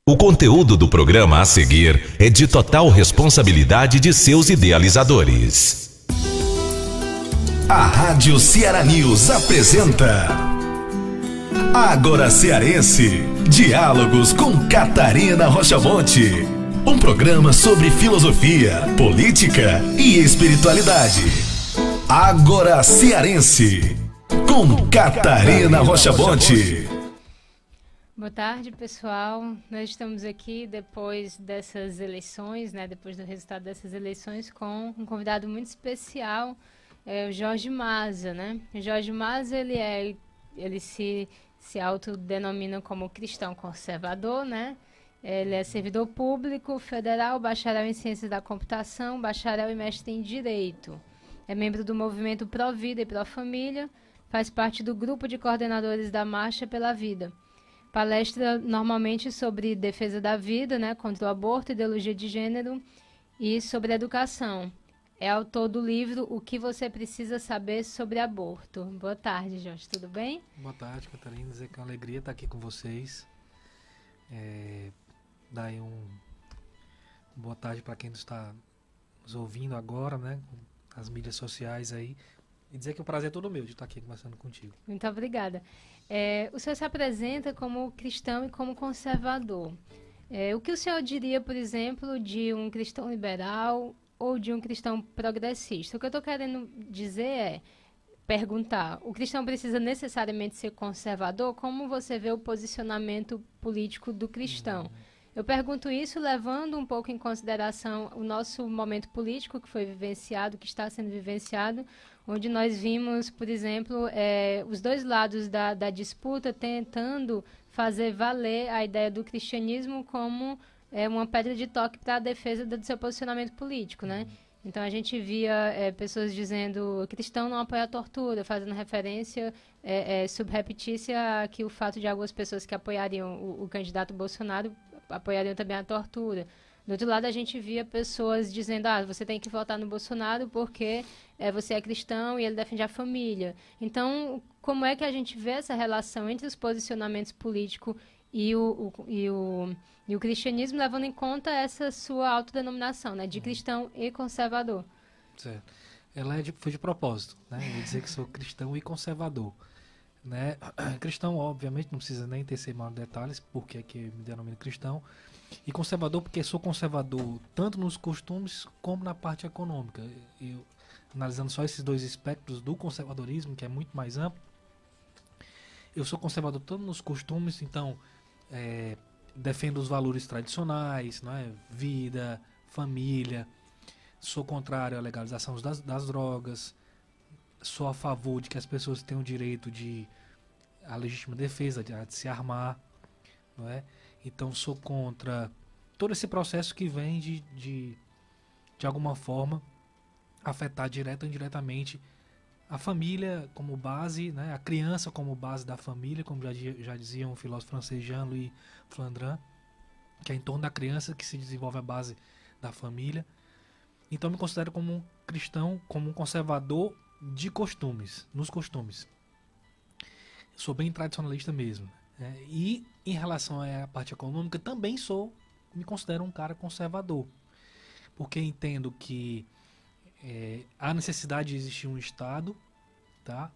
O conteúdo do programa a seguir é de total responsabilidade de seus idealizadores. A Rádio Ceará News apresenta Agora Cearense, diálogos com Catarina Rochamonte. Um programa sobre filosofia, política e espiritualidade. Agora Cearense, com Catarina Rochamonte. Boa tarde, pessoal. Nós estamos aqui depois dessas eleições, depois do resultado dessas eleições, com um convidado muito especial, o Jorge Maza, O Jorge Maza, ele se autodenomina como cristão conservador, Ele é servidor público federal, bacharel em ciências da computação, bacharel e mestre em direito. É membro do movimento Pró Vida e Pró Família, faz parte do grupo de coordenadores da Marcha pela Vida. Palestra normalmente sobre defesa da vida, contra o aborto, ideologia de gênero e sobre educação. É autor do livro O que você precisa saber sobre aborto. Boa tarde, Jorge, tudo bem? Boa tarde, Catarina. Dizer que é uma alegria estar aqui com vocês. Dar aí boa tarde para quem está nos ouvindo agora, as mídias sociais aí. E dizer que o prazer é todo meu de estar aqui conversando contigo. Muito obrigada. O senhor se apresenta como cristão e como conservador. O que o senhor diria, por exemplo, de um cristão liberal ou de um cristão progressista? O que eu estou querendo dizer perguntar, o cristão precisa necessariamente ser conservador? Como você vê o posicionamento político do cristão? Eu pergunto isso levando um pouco em consideração o nosso momento político que foi vivenciado, que está sendo vivenciado, onde nós vimos, por exemplo, os dois lados da disputa tentando fazer valer a ideia do cristianismo como uma pedra de toque para a defesa do seu posicionamento político, Então a gente via pessoas dizendo cristão não apoia a tortura, fazendo referência subreptícia a que o fato de algumas pessoas que apoiariam o candidato Bolsonaro apoiariam também a tortura. Do outro lado, a gente via pessoas dizendo, você tem que votar no Bolsonaro porque você é cristão e ele defende a família. Então, como é que a gente vê essa relação entre os posicionamentos políticos e o cristianismo, levando em conta essa sua autodenominação, de cristão e conservador? Certo. Ela foi de propósito, Eu vou dizer que sou cristão e conservador. Cristão, obviamente, não precisa nem tecer maiores detalhes, porque é que me denomino cristão. E conservador, porque sou conservador tanto nos costumes como na parte econômica. Eu, analisando só esses dois espectros do conservadorismo, que é muito mais amplo, eu sou conservador tanto nos costumes, então defendo os valores tradicionais, vida, família. Sou contrário à legalização das drogas. Sou a favor de que as pessoas tenham o direito à legítima defesa, de se armar, Então sou contra todo esse processo que vem de alguma forma afetar direta ou indiretamente a família como base, a criança como base da família, como já dizia um filósofo francês, Jean-Louis Flandrin, que é em torno da criança que se desenvolve a base da família. Então me considero como um cristão, como um conservador de costumes, nos costumes. Sou bem tradicionalista mesmo. E em relação à parte econômica, também me considero um cara conservador. Porque entendo que há necessidade de existir um Estado, tá?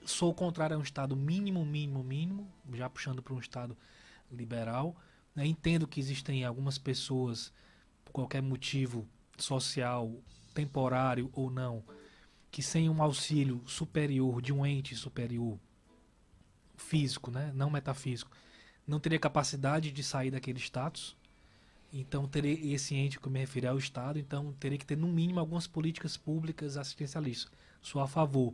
Sou contrário a um Estado mínimo, já puxando para um Estado liberal. Entendo que existem algumas pessoas, por qualquer motivo social, temporário ou não, que sem um auxílio superior, de um ente superior, físico, não metafísico, não teria capacidade de sair daquele status. Então, teria esse ente que eu me referi ao Estado, então teria que ter, no mínimo, algumas políticas públicas assistencialistas. Sou a favor,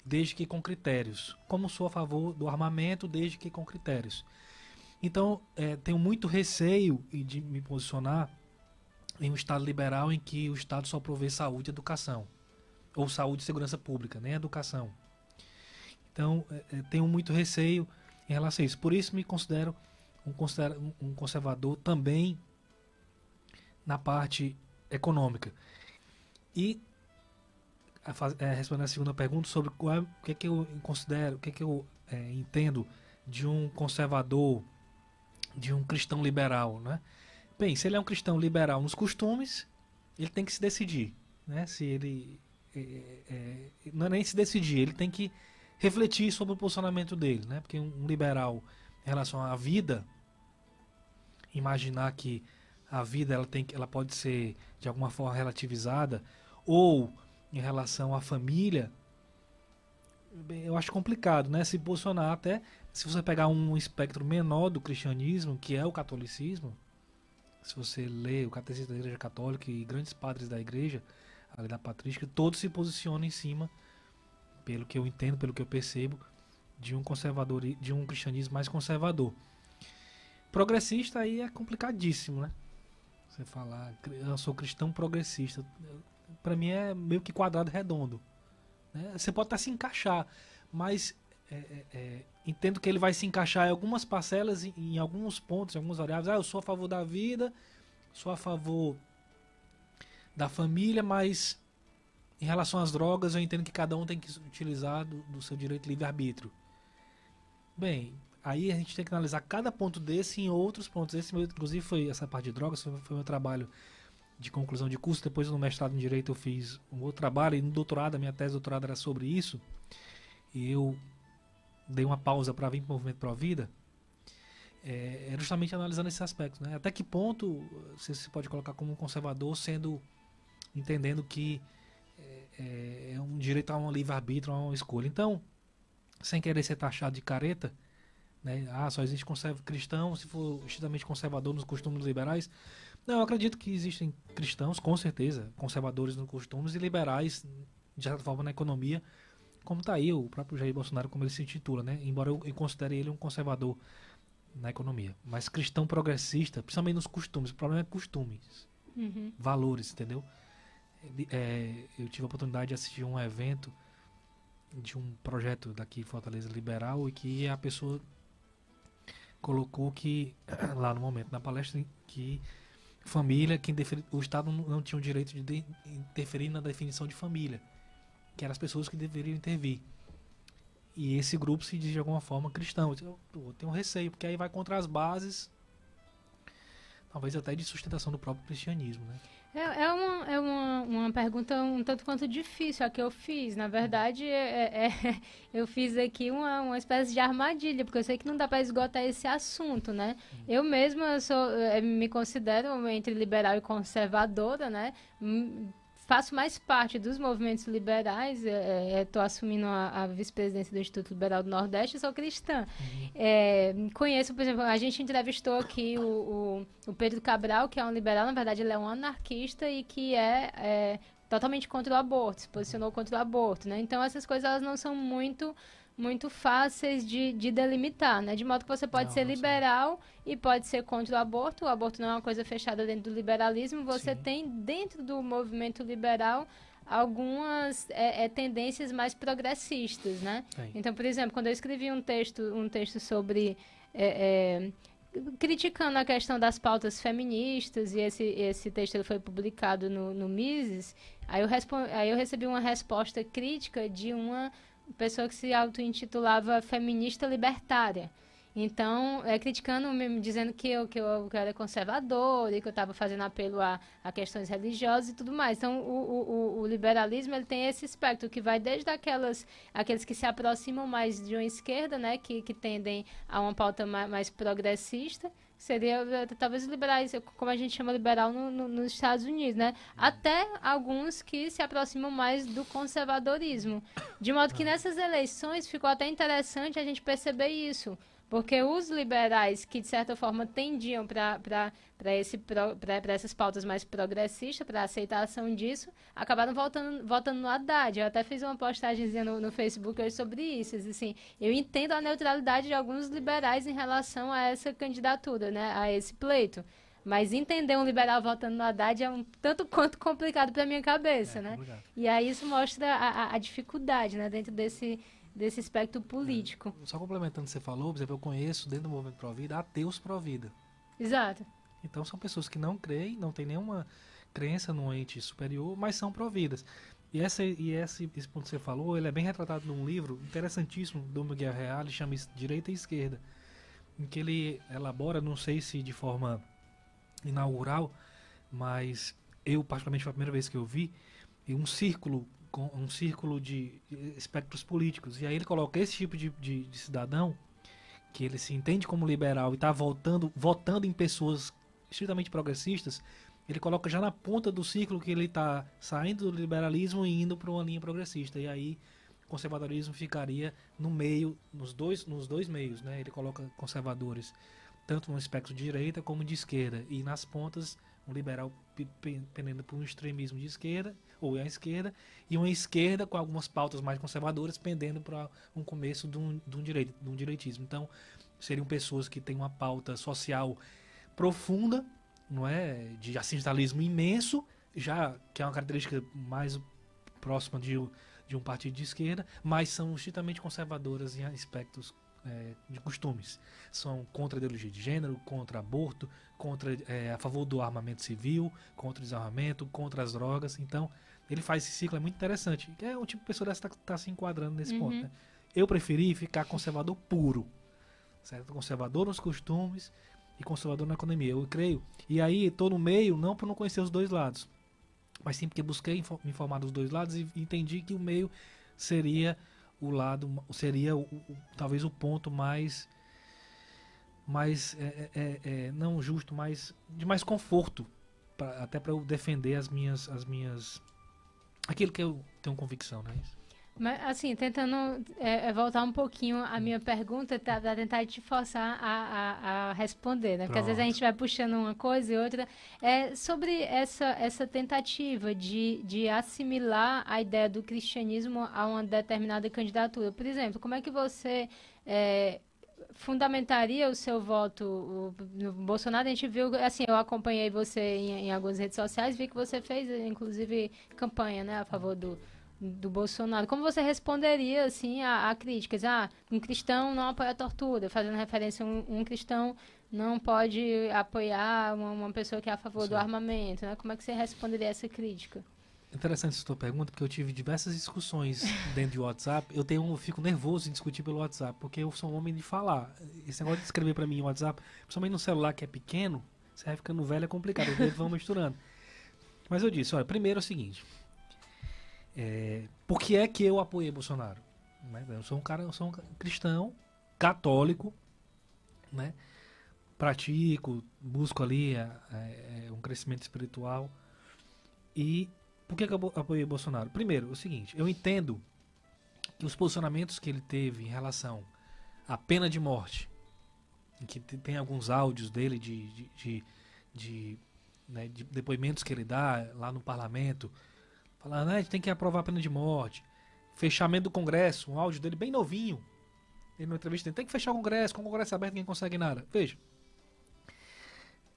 desde que com critérios. Como sou a favor do armamento, desde que com critérios. Então, tenho muito receio de me posicionar em um Estado liberal em que o Estado só provê saúde e educação. Ou saúde e segurança pública, nem educação. Então, tenho muito receio em relação a isso. Por isso, me considero um conservador também na parte econômica. E, respondendo a segunda pergunta sobre o que é que eu considero, o que é que eu entendo de um conservador de um cristão liberal, né? Bem, se ele é um cristão liberal nos costumes, ele tem que se decidir, né? Se ele não é nem se decidir, ele tem que refletir sobre o posicionamento dele, né? Porque um liberal em relação à vida, imaginar que a vida ela pode ser de alguma forma relativizada, ou em relação à família, bem, eu acho complicado, né? Se posicionar até, se você pegar um espectro menor do cristianismo, que é o catolicismo, se você lê o Catecismo da Igreja Católica e grandes padres da Igreja, ali da patrística, todos se posicionam em cima, pelo que eu entendo, pelo que eu percebo, de um conservador, de um cristianismo mais conservador. Progressista aí é complicadíssimo, né? Você falar, eu sou cristão progressista, para mim é meio que quadrado redondo, né? Você pode até se encaixar, mas entendo que ele vai se encaixar em algumas parcelas, em alguns pontos, em algumas variáveis. Eu sou a favor da vida, sou a favor da família, mas em relação às drogas eu entendo que cada um tem que utilizar do seu direito de livre-arbítrio. Bem, aí a gente tem que analisar cada ponto desse em outros pontos. Esse meu, inclusive, foi essa parte de drogas, foi meu trabalho de conclusão de curso. Depois no mestrado em Direito eu fiz um outro trabalho, e no doutorado, a minha tese de doutorado era sobre isso. E eu dei uma pausa para vir para o movimento Provida, era justamente analisando esses aspectos, né? Até que ponto você se pode colocar como um conservador, entendendo que é um direito a um livre-arbítrio, a uma escolha. Então, sem querer ser taxado de careta, né? Só existe cristão se for estritamente conservador nos costumes liberais. Não, eu acredito que existem cristãos, com certeza, conservadores nos costumes e liberais, de certa forma, na economia, como está aí o próprio Jair Bolsonaro, como ele se intitula, né? Embora eu considere ele um conservador na economia. Mas cristão progressista, principalmente nos costumes, o problema é costumes, valores, entendeu? Eu tive a oportunidade de assistir um evento de um projeto daqui Fortaleza Liberal, e que a pessoa colocou que, lá no momento da palestra, que família, o Estado não tinha o direito de interferir na definição de família, que eram as pessoas que deveriam intervir. E esse grupo se diz de alguma forma cristão. Eu tenho receio, porque aí vai contra as bases, talvez até de sustentação do próprio cristianismo, né? É uma pergunta um tanto quanto difícil a que eu fiz. Na verdade, eu fiz aqui uma espécie de armadilha, porque eu sei que não dá para esgotar esse assunto, né? Eu mesma me considero entre liberal e conservadora, né? Faço mais parte dos movimentos liberais, estou assumindo a vice-presidência do Instituto Liberal do Nordeste e sou cristã. Conheço, por exemplo, a gente entrevistou aqui o Pedro Cabral, que é um liberal, na verdade ele é um anarquista e que é totalmente contra o aborto, se posicionou contra o aborto, né? Então essas coisas elas não são muito fáceis de delimitar, né? De modo que você pode ser liberal e pode ser contra o aborto não é uma coisa fechada dentro do liberalismo, você tem dentro do movimento liberal algumas tendências mais progressistas, né? Então, por exemplo, quando eu escrevi um texto sobre criticando a questão das pautas feministas, e esse texto ele foi publicado no Mises, aí eu recebi uma resposta crítica de uma pessoa que se auto-intitulava feminista libertária. Então, criticando, dizendo que eu era conservadora e que eu estava fazendo apelo a questões religiosas e tudo mais. Então, o liberalismo ele tem esse espectro que vai desde aqueles que se aproximam mais de uma esquerda, né, que tendem a uma pauta mais progressista, seria talvez os liberais, como a gente chama liberal nos Estados Unidos, né? Até alguns que se aproximam mais do conservadorismo. De modo que nessas eleições ficou até interessante a gente perceber isso. Porque os liberais, que de certa forma tendiam para essas pautas mais progressistas, para a aceitação disso, acabaram votando no Haddad. Eu até fiz uma postagemzinha no Facebook hoje sobre isso. Assim, eu entendo a neutralidade de alguns liberais em relação a essa candidatura, né, a esse pleito. Mas entender um liberal votando no Haddad é um tanto quanto complicado para a minha cabeça, né? Complicado. E aí isso mostra a dificuldade, né, dentro desse espectro político. Só complementando o que você falou, por exemplo, eu conheço dentro do movimento Provida ateus pró-vida. Exato. Então são pessoas que não creem, não têm nenhuma crença num ente superior, mas são pró-vidas. E esse ponto que você falou, ele é bem retratado num livro interessantíssimo do Miguel Reale, chama Direita e Esquerda. em que ele elabora, não sei se de forma inaugural, mas eu particularmente foi a primeira vez que eu vi, um círculo de espectros políticos. E aí ele coloca esse tipo de cidadão, que ele se entende como liberal e está votando em pessoas estritamente progressistas, ele coloca já na ponta do círculo que ele está saindo do liberalismo e indo para uma linha progressista. E aí o conservadorismo ficaria no meio, nos dois meios, né? Ele coloca conservadores tanto no espectro de direita como de esquerda. E nas pontas, um liberal pendendo por um extremismo de esquerda, ou à esquerda, e uma esquerda com algumas pautas mais conservadoras pendendo para um começo de um direitismo. Então, seriam pessoas que têm uma pauta social profunda, não é, de assistencialismo imenso, já que é uma característica mais próxima de um partido de esquerda, mas são estritamente conservadoras em aspectos de costumes. São contra a ideologia de gênero, contra aborto, a favor do armamento civil, contra o desarmamento, contra as drogas. Então, ele faz esse ciclo, é muito interessante. É um tipo de pessoa dessa que está se enquadrando nesse ponto. Né? Eu preferi ficar conservador puro, certo? Conservador nos costumes e conservador na economia, eu creio. E aí, estou no meio, não por não conhecer os dois lados, mas sim porque busquei me informar dos dois lados e entendi que o meio seria o lado, seria talvez o ponto mais não justo, mas de mais conforto, até para eu defender as minhas aquilo que eu tenho convicção, né? Mas, assim, tentando voltar um pouquinho a minha pergunta, para tentar te forçar a responder, né? Porque às vezes a gente vai puxando uma coisa e outra. Sobre essa tentativa de assimilar a ideia do cristianismo a uma determinada candidatura. Por exemplo, como é que você fundamentaria o seu voto no Bolsonaro? A gente viu, assim, eu acompanhei você em algumas redes sociais, vi que você fez, inclusive, campanha, né, a favor do Bolsonaro. Como você responderia, assim, a críticas? Um cristão não apoia a tortura, fazendo referência a um cristão não pode apoiar uma pessoa que é a favor do armamento, né? Como é que você responderia a essa crítica? Interessante essa tua pergunta, porque eu tive diversas discussões dentro de WhatsApp. Eu fico nervoso em discutir pelo WhatsApp, porque eu sou um homem de falar. Esse negócio de escrever pra mim em WhatsApp, principalmente no celular que é pequeno, você vai ficando velho, é complicado, os dedos vão misturando. Mas eu disse, olha, primeiro é o seguinte, por que é que eu apoiei Bolsonaro? Né? Eu sou um cristão, católico, né? Pratico, busco ali um crescimento espiritual. E por que eu apoiei Bolsonaro? Primeiro, é o seguinte, eu entendo que os posicionamentos que ele teve em relação à pena de morte, em que tem alguns áudios dele de depoimentos que ele dá lá no parlamento, falando, a gente tem que aprovar a pena de morte, fechamento do Congresso, um áudio dele bem novinho, ele numa entrevista, tem que fechar o Congresso, com o Congresso aberto ninguém consegue nada. Veja,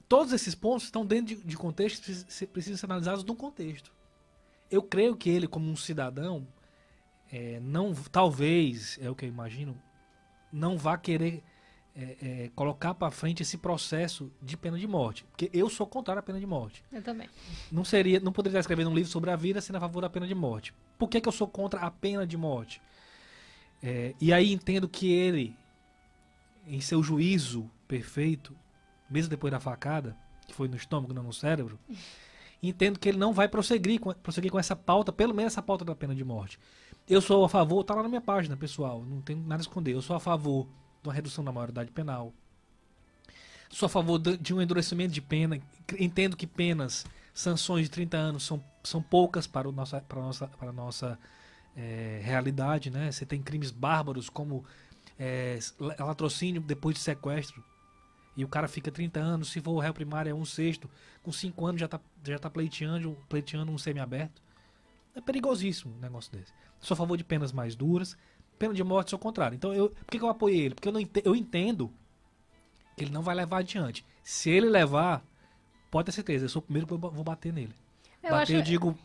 todos esses pontos estão dentro de contextos que precisam ser analisados num contexto. Eu creio que ele, como um cidadão, talvez, é o que eu imagino, não vá querer colocar para frente esse processo de pena de morte. Porque eu sou contrário à pena de morte. Eu também. Não poderia estar escrevendo um livro sobre a vida sendo a favor da pena de morte. Por que eu sou contra a pena de morte? E aí entendo que ele, em seu juízo perfeito, mesmo depois da facada, que foi no estômago, não no cérebro, entendo que ele não vai prosseguir com essa pauta, pelo menos essa pauta da pena de morte. Eu sou a favor, tá lá na minha página, pessoal, não tenho nada a esconder, eu sou a favor de uma redução da maioridade penal, sou a favor de um endurecimento de pena, entendo que sanções de 30 anos são poucas para a nossa realidade, né? Você tem crimes bárbaros como latrocínio depois de sequestro, e o cara fica 30 anos, se for o réu primário é 1/6, com 5 anos já tá pleiteando um semiaberto. É perigosíssimo um negócio desse. Sou a favor de penas mais duras, pena de morte sou o contrário. Então, por que eu apoiei ele? Porque eu entendo que ele não vai levar adiante. Se ele levar, pode ter certeza, eu sou o primeiro que vou bater nele. Eu digo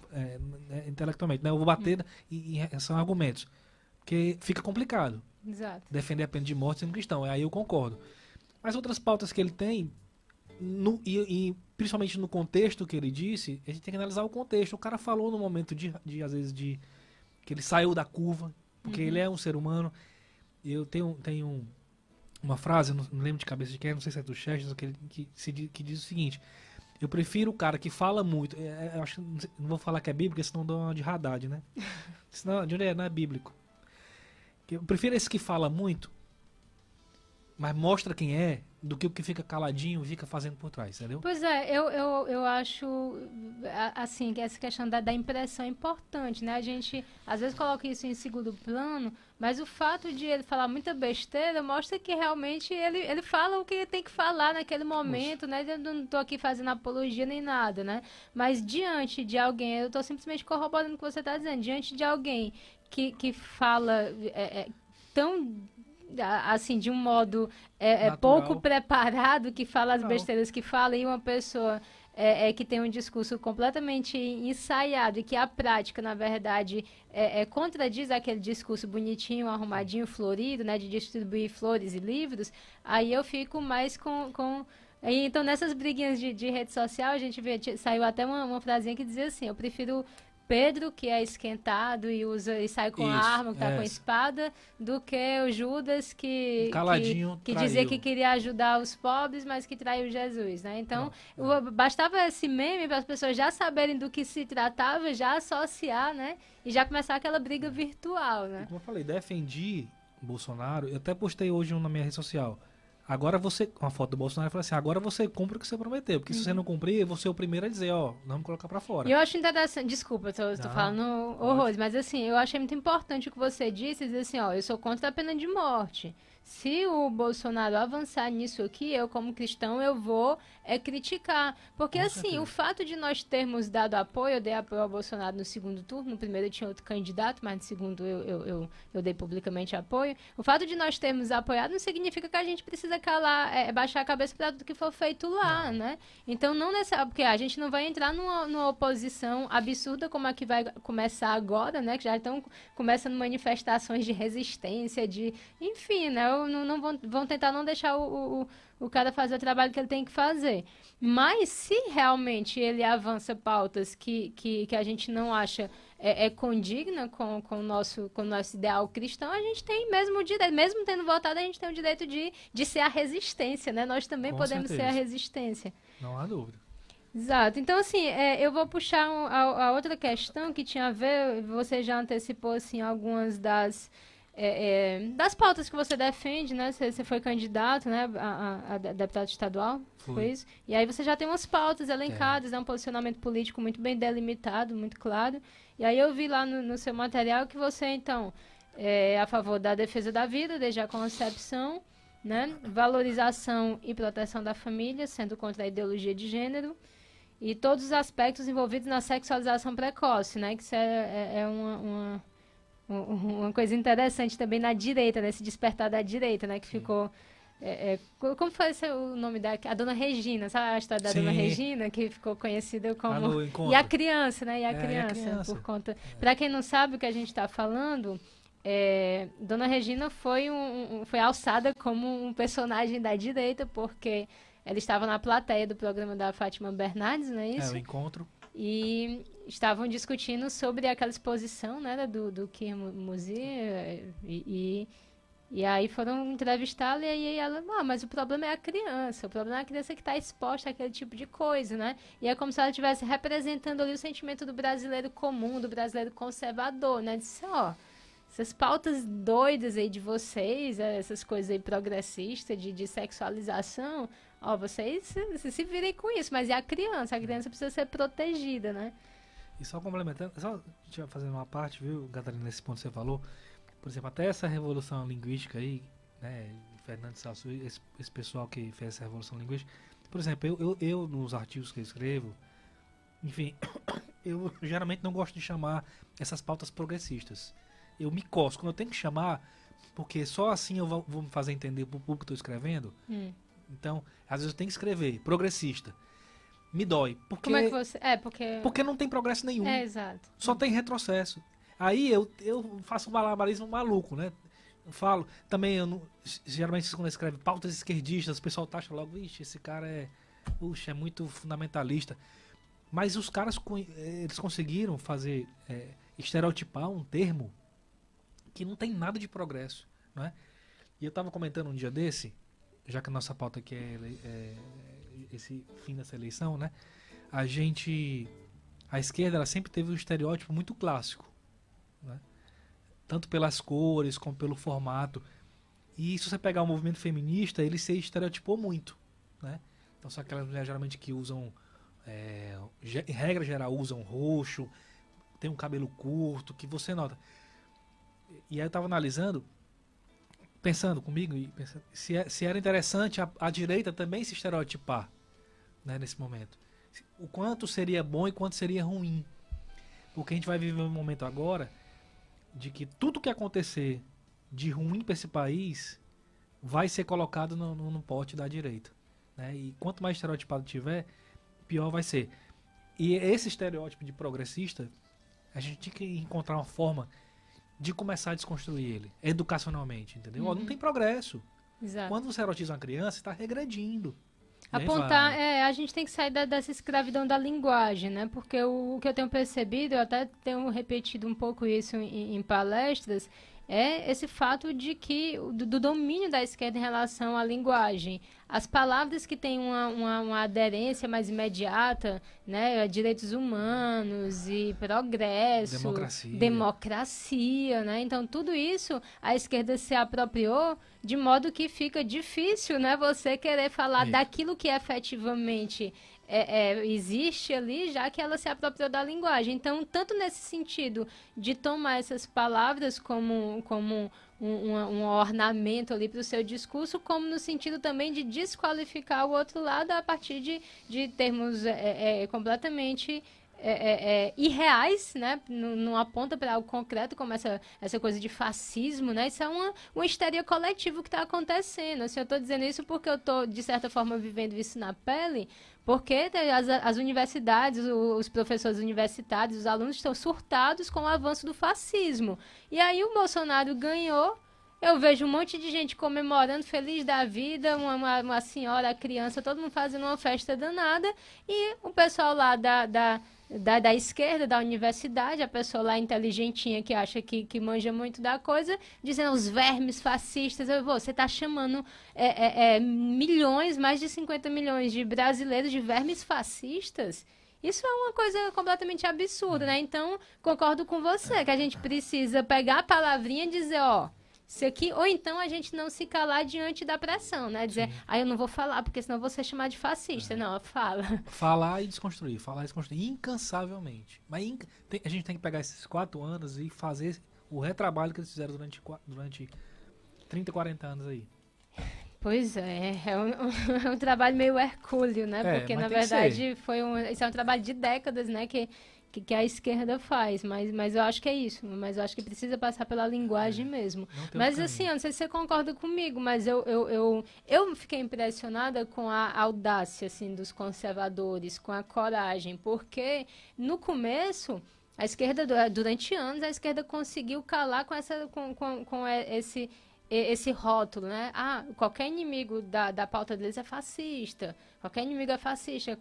intelectualmente, né? Eu vou bater são argumentos. Porque fica complicado. Exato. Defender a pena de morte sendo cristão. Aí eu concordo. As outras pautas que ele tem, e principalmente no contexto que ele disse, a gente tem que analisar o contexto. O cara falou no momento às vezes, que ele saiu da curva, porque ele é um ser humano. Eu tenho uma frase, eu não lembro de cabeça de quem, não sei se é do Chester, que diz o seguinte: eu prefiro o cara que fala muito. Eu acho que não vou falar que é bíblico, senão dou uma de Haddad, né? Senão, não é bíblico. Eu prefiro esse que fala muito, mas mostra quem é, do que o que fica caladinho e fica fazendo por trás, entendeu? Pois é, eu acho, assim, que essa questão da impressão é importante, né? A gente, às vezes, coloca isso em segundo plano, mas o fato de ele falar muita besteira mostra que realmente ele fala o que tem que falar naquele momento, né? Eu não estou aqui fazendo apologia nem nada, né? Mas diante de alguém, eu estou simplesmente corroborando o que você está dizendo, diante de alguém que fala tão... assim, de um modo pouco preparado, que fala as besteiras que fala, e uma pessoa que tem um discurso completamente ensaiado e que a prática, na verdade, contradiz aquele discurso bonitinho, arrumadinho, florido, né, de distribuir flores e livros, aí eu fico mais com... Então, nessas briguinhas de rede social, a gente vê, saiu até uma frasinha que dizia assim: eu prefiro Pedro, que é esquentado e sai com a arma, que tá com a espada, do que o Judas, que dizia que queria ajudar os pobres, mas que traiu Jesus, né? Então, bastava esse meme para as pessoas já saberem do que se tratava, já associar, né? E já começar aquela briga virtual, né? Como eu falei, defendi Bolsonaro, eu até postei hoje na minha rede social. Agora você, uma foto do Bolsonaro, falou assim: agora você cumpre o que você prometeu, porque se você não cumprir, você é o primeiro a dizer, vamos colocar pra fora. E eu acho interessante, desculpa, estou falando horrores, mas assim, eu achei muito importante o que você disse, dizer assim, eu sou contra a pena de morte. Se o Bolsonaro avançar nisso aqui, eu como cristão, eu vou criticar. Porque assim, o fato de nós termos dado apoio, eu dei apoio ao Bolsonaro no segundo turno, no primeiro eu tinha outro candidato, mas no segundo eu dei publicamente apoio. O fato de nós termos apoiado não significa que a gente precisa calar, baixar a cabeça para tudo que for feito lá, né? Então, não necessariamente, porque a gente não vai entrar numa oposição absurda como a que vai começar agora, né? Que já estão começando manifestações de resistência, enfim, né? Não vão tentar não deixar o cara fazer o trabalho que ele tem que fazer. Mas se realmente ele avança pautas que a gente não acha condigna com o nosso ideal cristão, a gente tem mesmo o direito, mesmo tendo votado, a gente tem o direito de ser a resistência, né? Nós também podemos ser a resistência. Não há dúvida. Exato. Então, assim, eu vou puxar a outra questão que tinha a ver, você já antecipou, assim, algumas das pautas que você defende, né? Você foi candidato, né, a deputado estadual, foi isso? E aí você já tem umas pautas elencadas, um posicionamento político muito bem delimitado, muito claro. E aí eu vi lá no seu material que você, então, é a favor da defesa da vida, desde a concepção, né? Valorização e proteção da família, sendo contra a ideologia de gênero, e todos os aspectos envolvidos na sexualização precoce, né? Que isso uma coisa interessante também na direita, nesse despertar da direita, né? Que ficou... como foi o nome da... A Dona Regina, sabe a história da Dona Regina? Que ficou conhecida como... E a criança, né? E a criança, por conta... Para quem não sabe o que a gente está falando, Dona Regina foi alçada como um personagem da direita, porque ela estava na plateia do programa da Fátima Bernardes, não é isso? O encontro. E estavam discutindo sobre aquela exposição, né, do Kim Museu, e aí foram entrevistá-la, e aí ela, mas o problema é a criança que está exposta àquele tipo de coisa, né? E é como se ela estivesse representando ali o sentimento do brasileiro comum, do brasileiro conservador, né? Disse, essas pautas doidas aí de vocês, essas coisas aí progressistas de sexualização, vocês se virem com isso, mas e a criança? A criança precisa ser protegida, né? E só complementando, só fazendo uma parte, viu, Catarina, nesse ponto que você falou, por exemplo, até essa revolução linguística aí, né, Fernando Salsu, esse pessoal que fez essa revolução linguística, por exemplo, eu nos artigos que eu escrevo, enfim, eu geralmente não gosto de chamar essas pautas progressistas. Eu me coço, quando eu tenho que chamar, porque só assim eu vou me fazer entender pro público que eu estou escrevendo. Então, às vezes eu tenho que escrever progressista. Me dói. Porque, como é que você... Porque não tem progresso nenhum. Exato. Só tem retrocesso. Aí eu faço um malabarismo maluco, né? Eu falo, também, geralmente quando eu escrevo pautas esquerdistas, o pessoal taxa logo, esse cara é muito fundamentalista. Mas os caras, eles conseguiram fazer, estereotipar um termo que não tem nada de progresso, não é? E eu estava comentando um dia desse, já que a nossa pauta aqui é esse fim dessa eleição, né? A esquerda, ela sempre teve um estereótipo muito clássico, né? Tanto pelas cores como pelo formato. E se você pegar o movimento feminista, ele se estereotipou muito, né? Então são aquelas mulheres geralmente que usam, em regra geral, usam roxo, tem um cabelo curto, que você nota. E aí eu estava analisando, pensando comigo, e pensando, se era interessante a direita também se estereotipar, né, nesse momento. O quanto seria bom e quanto seria ruim. Porque a gente vai viver um momento agora de que tudo que acontecer de ruim para esse país vai ser colocado no pote da direita, né? E quanto mais estereotipado tiver, pior vai ser. E esse estereótipo de progressista, a gente tinha que encontrar uma forma de começar a desconstruir ele, educacionalmente, entendeu? Ó, não tem progresso. Exato. Quando você erotiza uma criança, está regredindo. Apontar, a gente tem que sair dessa escravidão da linguagem, né? Porque o que eu tenho percebido, eu até tenho repetido um pouco isso em palestras, é esse fato de que do domínio da esquerda em relação à linguagem. As palavras que têm uma aderência mais imediata, né, direitos humanos e progresso, democracia, né? Então tudo isso a esquerda se apropriou de modo que fica difícil, né, você querer falar daquilo que efetivamente existe ali, já que ela se apropriou da linguagem. Então, tanto nesse sentido de tomar essas palavras como um ornamento ali para o seu discurso, como no sentido também de desqualificar o outro lado a partir de termos completamente irreais, né? Não aponta para algo concreto como essa coisa de fascismo, né? Isso é uma histeria coletiva que está acontecendo. Assim, eu estou dizendo isso porque eu estou, de certa forma, vivendo isso na pele, porque as universidades, os professores universitários, os alunos estão surtados com o avanço do fascismo. E aí o Bolsonaro ganhou. Eu vejo um monte de gente comemorando, feliz da vida, uma senhora, a criança, todo mundo fazendo uma festa danada, e o pessoal lá da esquerda, da universidade, a pessoa lá inteligentinha que acha que manja muito da coisa, dizendo os vermes fascistas. Você está chamando milhões, mais de 50 milhões de brasileiros de vermes fascistas? Isso é uma coisa completamente absurda, né? Então, concordo com você, que a gente precisa pegar a palavrinha e dizer, isso aqui, ou então a gente não se calar diante da pressão, né? Dizer, eu não vou falar, porque senão eu vou ser chamado de fascista. Não, fala. Falar e desconstruir, incansavelmente. Mas a gente tem que pegar esses 4 anos e fazer o retrabalho que eles fizeram durante 30, 40 anos aí. Pois é um trabalho meio hercúleo, né? Porque, na verdade, isso é um trabalho de décadas, né? Que a esquerda faz, mas eu acho que é isso. Mas eu acho que precisa passar pela linguagem mesmo. Mas assim, eu não sei se você concorda comigo, mas eu fiquei impressionada com a audácia, assim, dos conservadores, com a coragem, porque no começo a esquerda, durante anos, a esquerda conseguiu calar com esse rótulo, né? Qualquer inimigo da pauta deles é fascista, qualquer inimigo é fascista,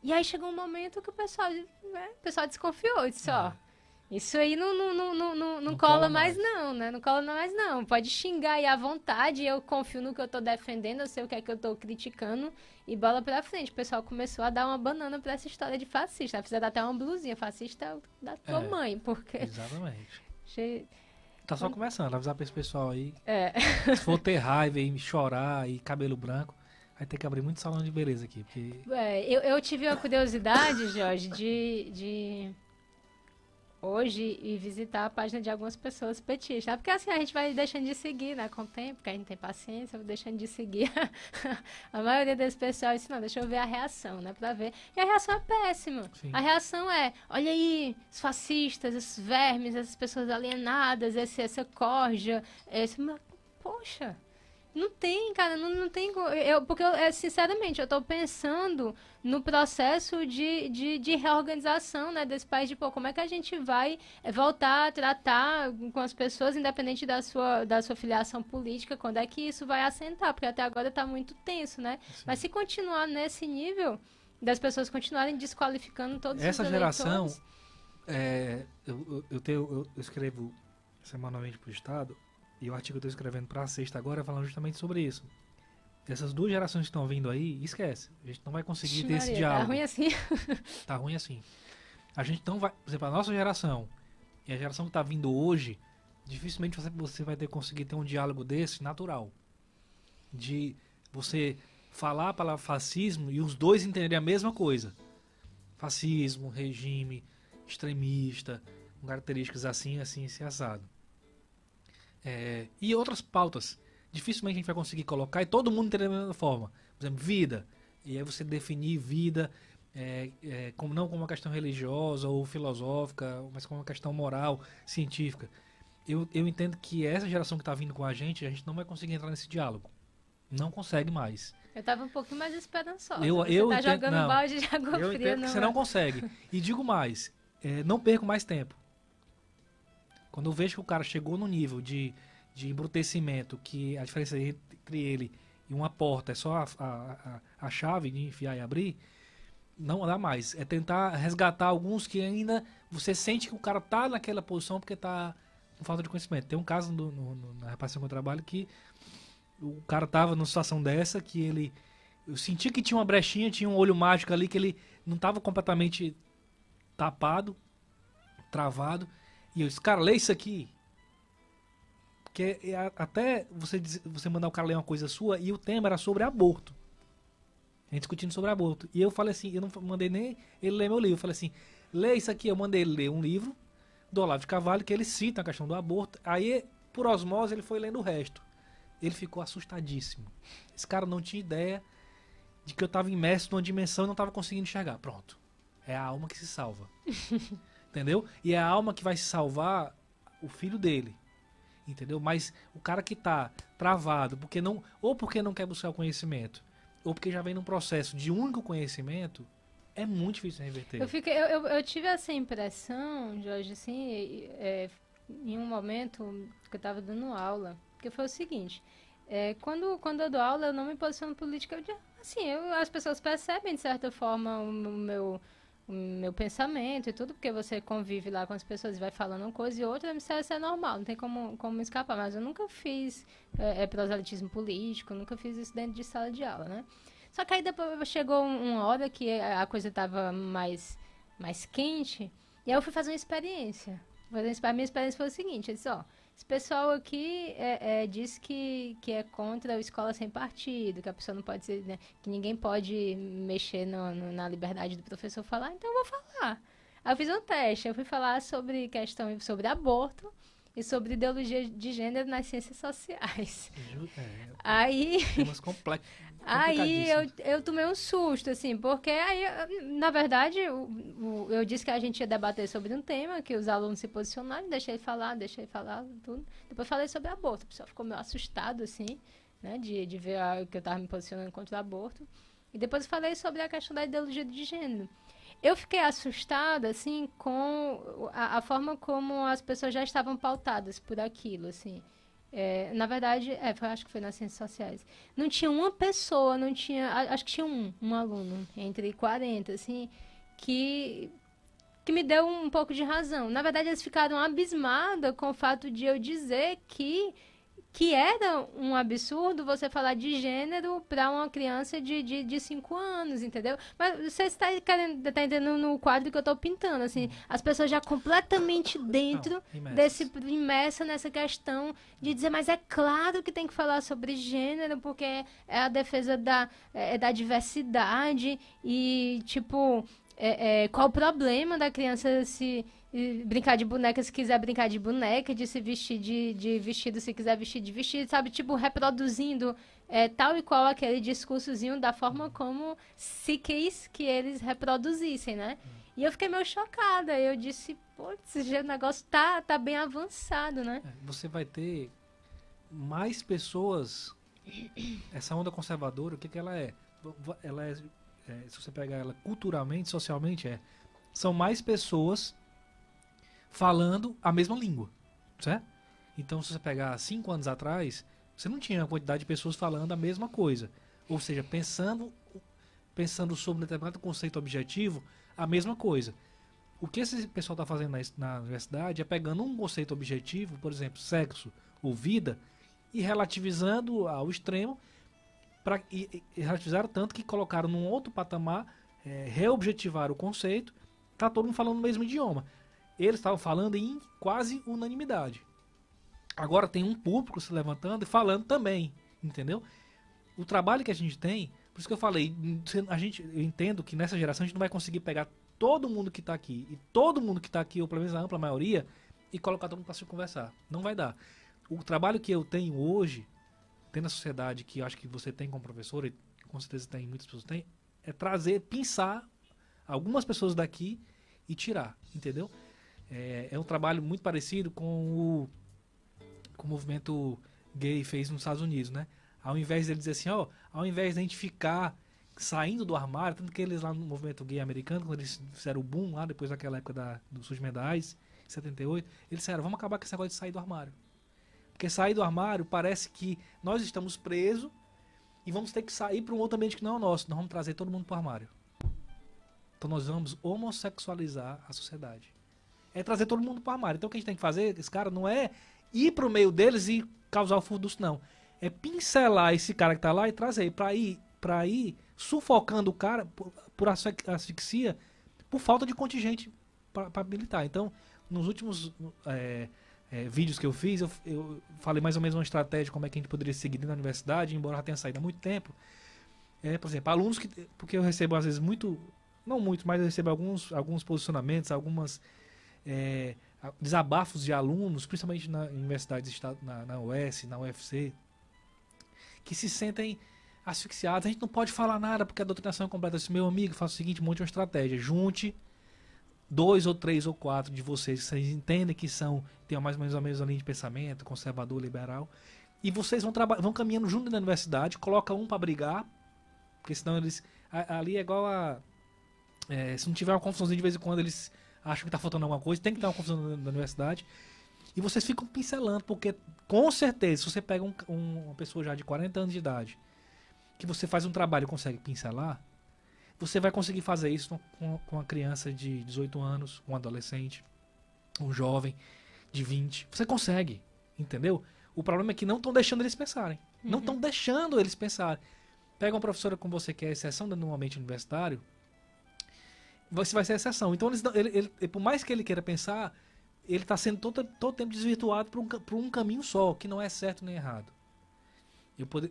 E aí chegou um momento que o pessoal desconfiou, disse, isso aí não cola mais não, né? Não cola mais não. Pode xingar aí à vontade, eu confio no que eu tô defendendo, eu sei o que é que eu tô criticando, e bola pra frente. O pessoal começou a dar uma banana pra essa história de fascista. Precisa dar até uma blusinha, fascista da tua mãe, porque... Exatamente. Tá só começando, avisar pra esse pessoal aí. Se for ter raiva e chorar e cabelo branco, vai ter que abrir muito salão de beleza aqui. Porque... eu tive a curiosidade, Jorge, de hoje ir visitar a página de algumas pessoas petistas. Porque assim, a gente vai deixando de seguir, né? Com o tempo, porque a gente tem paciência, eu vou deixando de seguir. A maioria desse pessoal disse, não, deixa eu ver a reação, né? Pra ver. E a reação é péssima. Sim. A reação é, olha aí, os fascistas, esses vermes, essas pessoas alienadas, essa corja, poxa... Não tem, cara, não tem... Porque, sinceramente, eu estou pensando no processo de reorganização, né, desse país, de como é que a gente vai voltar a tratar com as pessoas, independente da sua filiação política, quando é que isso vai assentar, porque até agora está muito tenso, né? Sim. Mas se continuar nesse nível, das pessoas continuarem desqualificando todos essa os geração, eu escrevo semanalmente para o Estado, E o artigo que eu estou escrevendo para a Sexta agora é falando justamente sobre isso. Essas duas gerações que estão vindo aí, esquece. A gente não vai conseguir ter esse diálogo. Tá ruim assim? Tá ruim assim. A gente não vai... Por exemplo, a nossa geração e a geração que está vindo hoje, dificilmente você vai conseguir ter um diálogo desse natural. De você falar a palavra fascismo e os dois entenderem a mesma coisa. Fascismo, regime, extremista, com características assim, assim, assim, assado. E outras pautas. Dificilmente a gente vai conseguir colocar e todo mundo entender da mesma forma. Por exemplo, vida. E aí você definir vida não como uma questão religiosa ou filosófica, mas como uma questão moral, científica. Eu entendo que essa geração que está vindo com a gente não vai conseguir entrar nesse diálogo. Não consegue mais. Eu tava um pouquinho mais esperançosa. Você tá jogando balde de água fria. Você não consegue. E digo mais, não perco mais tempo. Quando eu vejo que o cara chegou no nível de embrutecimento, que a diferença entre ele e uma porta é só a chave de enfiar e abrir, não dá mais. É tentar resgatar alguns que ainda você sente que o cara tá naquela posição porque tá com falta de conhecimento. Tem um caso na repartição que eu trabalho que o cara tava numa situação dessa que eu senti que tinha uma brechinha, tinha um olho mágico ali que ele não tava completamente tapado, travado. E eu disse, cara, lê isso aqui. Porque até você mandar o cara ler uma coisa sua e o tema era sobre aborto. A gente discutindo sobre aborto. E eu falei assim, eu não mandei nem ele ler meu livro. Eu falei assim, lê isso aqui. Eu mandei ele ler um livro do Olavo de Carvalho que ele cita a questão do aborto. Aí, por osmose, ele foi lendo o resto. Ele ficou assustadíssimo. Esse cara não tinha ideia de que eu estava imerso numa dimensão e não estava conseguindo enxergar. Pronto. É a alma que se salva. Entendeu? E é a alma que vai se salvar o filho dele. Entendeu? Mas o cara que tá travado, ou porque não quer buscar o conhecimento, ou porque já vem num processo de único conhecimento, é muito difícil reverter. Eu tive essa impressão, Jorge, assim, em um momento que eu estava dando aula, que foi o seguinte, quando eu dou aula, eu não me posiciono política, as pessoas percebem, de certa forma, o meu pensamento e tudo, porque você convive lá com as pessoas e vai falando uma coisa e outra, isso é normal, não tem como escapar, mas eu nunca fiz proselitismo político, nunca fiz isso dentro de sala de aula, né? Só que aí depois chegou uma hora que a coisa estava mais quente, e aí eu fui fazer uma experiência. A minha experiência foi o seguinte, eu disse, esse pessoal aqui diz que é contra a escola sem partido, que a pessoa não pode ser, né, que ninguém pode mexer na liberdade do professor falar, então eu vou falar. Aí eu fiz um teste, eu fui falar sobre sobre aborto e sobre ideologia de gênero nas ciências sociais. Aí eu tomei um susto, assim, porque aí, na verdade, eu disse que a gente ia debater sobre um tema, que os alunos se posicionaram, deixei falar, tudo. Depois falei sobre aborto, o pessoal ficou meio assustado, assim, né, de ver que eu estava me posicionando contra o aborto. E depois falei sobre a questão da ideologia de gênero. Eu fiquei assustada, assim, com a forma como as pessoas já estavam pautadas por aquilo, assim. Na verdade, acho que foi nas ciências sociais. Não tinha uma pessoa, acho que tinha um aluno, entre 40, assim, que me deu um pouco de razão. Na verdade, eles ficaram abismados com o fato de eu dizer que era um absurdo você falar de gênero para uma criança de 5 anos, entendeu? Mas você está entendendo no quadro que eu estou pintando, assim, as pessoas já completamente dentro imersa nessa questão de dizer, mas é claro que tem que falar sobre gênero, porque é a defesa da diversidade e, tipo, qual o problema da criança se brincar de boneca se quiser brincar de boneca, de se vestir de vestido se quiser vestir de vestido, sabe? Tipo, reproduzindo tal e qual aquele discursozinho da forma como se quis que eles reproduzissem, né? E eu fiquei meio chocada. Eu disse, putz, o negócio tá bem avançado, né? Você vai ter mais pessoas... Essa onda conservadora, o que ela é? Ela é, se você pegar ela culturalmente, socialmente, são mais pessoas falando a mesma língua, certo? Então, se você pegar 5 anos atrás, você não tinha a quantidade de pessoas falando a mesma coisa. Ou seja, pensando sobre um determinado conceito objetivo, a mesma coisa. O que esse pessoal está fazendo na universidade é pegando um conceito objetivo, por exemplo, sexo, ouvida e relativizando ao extremo, e relativizaram tanto que colocaram num outro patamar, reobjetivaram o conceito, tá todo mundo falando o mesmo idioma. Eles estavam falando em quase unanimidade. Agora tem um público se levantando e falando também, entendeu? O trabalho que a gente tem, por isso que eu falei, eu entendo que nessa geração a gente não vai conseguir pegar todo mundo que está aqui, e todo mundo que está aqui, ou pelo menos a ampla maioria, e colocar todo mundo para se conversar. Não vai dar. O trabalho que eu tenho hoje, tendo a sociedade que eu acho que você tem como professor, e com certeza tem, muitas pessoas têm, é trazer, pensar algumas pessoas daqui e tirar, entendeu? É um trabalho muito parecido com o movimento gay fez nos Estados Unidos, né? Ao invés de ele dizer assim, ao invés de a gente ficar saindo do armário, tanto que eles lá no movimento gay americano, quando eles fizeram o boom lá, depois daquela época do surgimento da AIDS, em 78, eles disseram, vamos acabar com esse negócio de sair do armário. Porque sair do armário parece que nós estamos presos e vamos ter que sair para um outro ambiente que não é o nosso. Nós vamos trazer todo mundo para o armário. Então nós vamos homossexualizar a sociedade. É trazer todo mundo para o armário. Então o que a gente tem que fazer, esse cara, não é ir para o meio deles e causar o furdunço, não. É pincelar esse cara que está lá e trazer para ir sufocando o cara por asfixia, por falta de contingente para militar. Então, nos últimos vídeos que eu fiz, eu falei mais ou menos uma estratégia, como é que a gente poderia seguir dentro da universidade, embora já tenha saído há muito tempo. Por exemplo, alunos porque eu recebo às vezes não muito, mas eu recebo alguns posicionamentos, algumas desabafos de alunos, principalmente na universidade de estado, na UES, na UFC, que se sentem asfixiados. A gente não pode falar nada porque a doutrinação é completa. Esse meu amigo, faça o seguinte, monte uma estratégia, junte 2 ou 3 ou 4 de vocês que vocês entendem que tem mais ou menos a mesma linha de pensamento, conservador, liberal, e vocês vão caminhando junto na universidade, coloca um para brigar, porque senão eles ali é igual se não tiver uma confusãozinha de vez em quando eles acham que está faltando alguma coisa, tem que ter uma confusão na universidade, e vocês ficam pincelando, porque com certeza, se você pega uma pessoa já de 40 anos de idade, que você faz um trabalho e consegue pincelar, você vai conseguir fazer isso com uma criança de 18 anos, um adolescente, um jovem de 20. Você consegue, entendeu? O problema é que não estão deixando eles pensarem. Não estão deixando eles pensarem. Pega uma professora como você que é exceção dentro de um ambiente universitário, você vai ser exceção. Então, ele, por mais que ele queira pensar, ele está sendo todo tempo desvirtuado por um caminho só, que não é certo nem errado.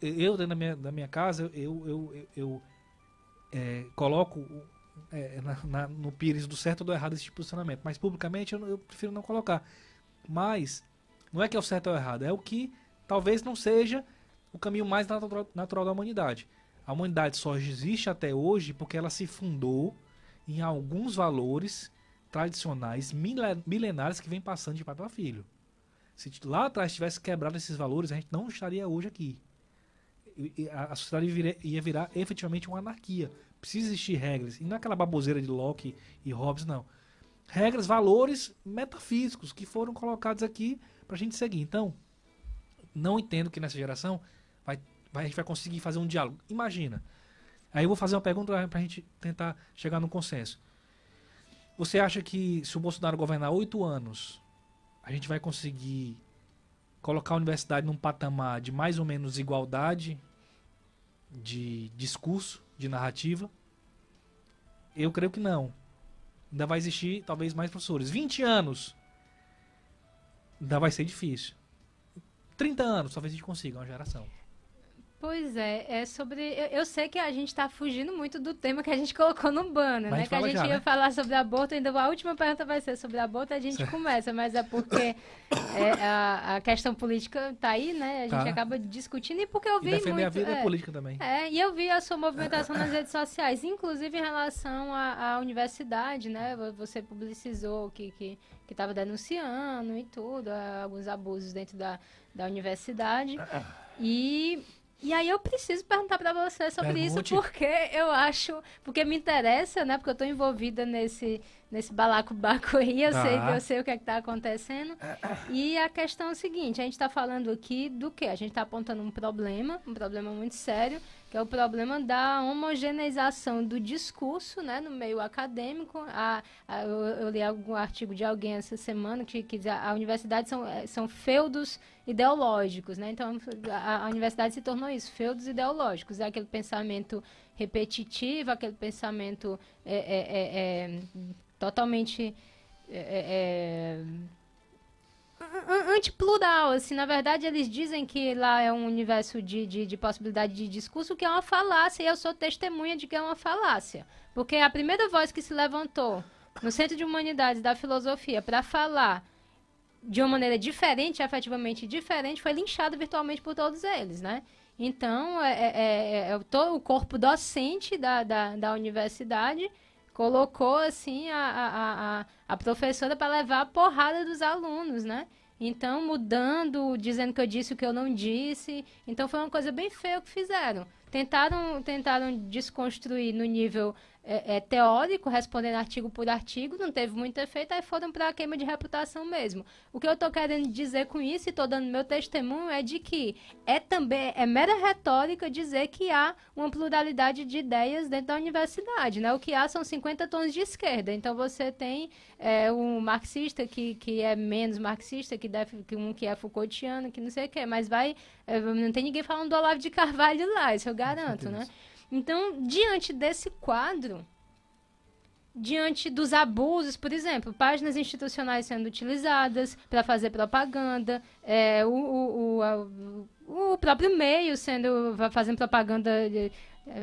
Eu dentro da minha casa, eu coloco no pires do certo ou do errado esse tipo de posicionamento. Mas publicamente eu prefiro não colocar. Mas não é que é o certo ou o errado, é o que talvez não seja o caminho mais natural da humanidade. A humanidade só existe até hoje porque ela se fundou em alguns valores tradicionais milenares que vem passando de pai para filho. Se lá atrás tivesse quebrado esses valores, a gente não estaria hoje aqui. A sociedade ia virar efetivamente uma anarquia. Precisa existir regras. E não é aquela baboseira de Locke e Hobbes, não. Regras, valores metafísicos que foram colocados aqui pra gente seguir. Então, não entendo que nessa geração a gente vai conseguir fazer um diálogo. Imagina. Aí eu vou fazer uma pergunta pra gente tentar chegar num consenso. Você acha que se o Bolsonaro governar 8 anos, a gente vai conseguir colocar a universidade num patamar de mais ou menos igualdade de discurso, de narrativa? Eu creio que não. Ainda vai existir talvez mais professores. 20 anos ainda vai ser difícil. 30 anos talvez a gente consiga uma geração. Pois é sobre... Eu sei que a gente está fugindo muito do tema que a gente colocou no banner, né? Que a gente ia falar sobre aborto, ainda a última pergunta vai ser sobre aborto, a gente começa, mas é porque a questão política tá aí, né? A gente acaba discutindo, e porque eu vi defender muito... a vida é política também. E eu vi a sua movimentação nas redes sociais, inclusive em relação à universidade, né? Você publicizou que estava denunciando e tudo, alguns abusos dentro da universidade, E aí eu preciso perguntar para você sobre isso, porque eu acho... Porque me interessa, né? Porque eu estou envolvida nesse balacobaco aí, eu Tá. sei o que é que está acontecendo. E a questão é o seguinte, a gente está falando aqui do quê? A gente está apontando um problema muito sério, que é o problema da homogeneização do discurso, né, no meio acadêmico. Eu li algum artigo de alguém essa semana que a universidade são feudos ideológicos, né? Então, a universidade se tornou isso, feudos ideológicos. É aquele pensamento repetitivo, aquele pensamento totalmente antiplural, assim. Na verdade, eles dizem que lá é um universo de possibilidade de discurso, que é uma falácia, e eu sou testemunha de que é uma falácia. Porque a primeira voz que se levantou no Centro de Humanidades da Filosofia para falar de uma maneira diferente, efetivamente diferente, foi linchada virtualmente por todos eles, né? Então, todo o corpo docente da universidade colocou, assim, a professora para levar a porrada dos alunos, né? Então, mudando, dizendo que eu disse o que eu não disse. Então, foi uma coisa bem feia que fizeram. Tentaram desconstruir no nível teórico, respondendo artigo por artigo, não teve muito efeito, aí foram para a queima de reputação mesmo. O que eu estou querendo dizer com isso, e estou dando meu testemunho, é de que é mera retórica dizer que há uma pluralidade de ideias dentro da universidade, né? O que há são 50 tons de esquerda. Então você tem um marxista que é menos marxista, que é Foucaultiano, que não sei o quê, mas não tem ninguém falando do Olavo de Carvalho lá, isso eu garanto, né? Então, diante desse quadro, diante dos abusos, por exemplo, páginas institucionais sendo utilizadas para fazer propaganda, o próprio meio fazendo propaganda,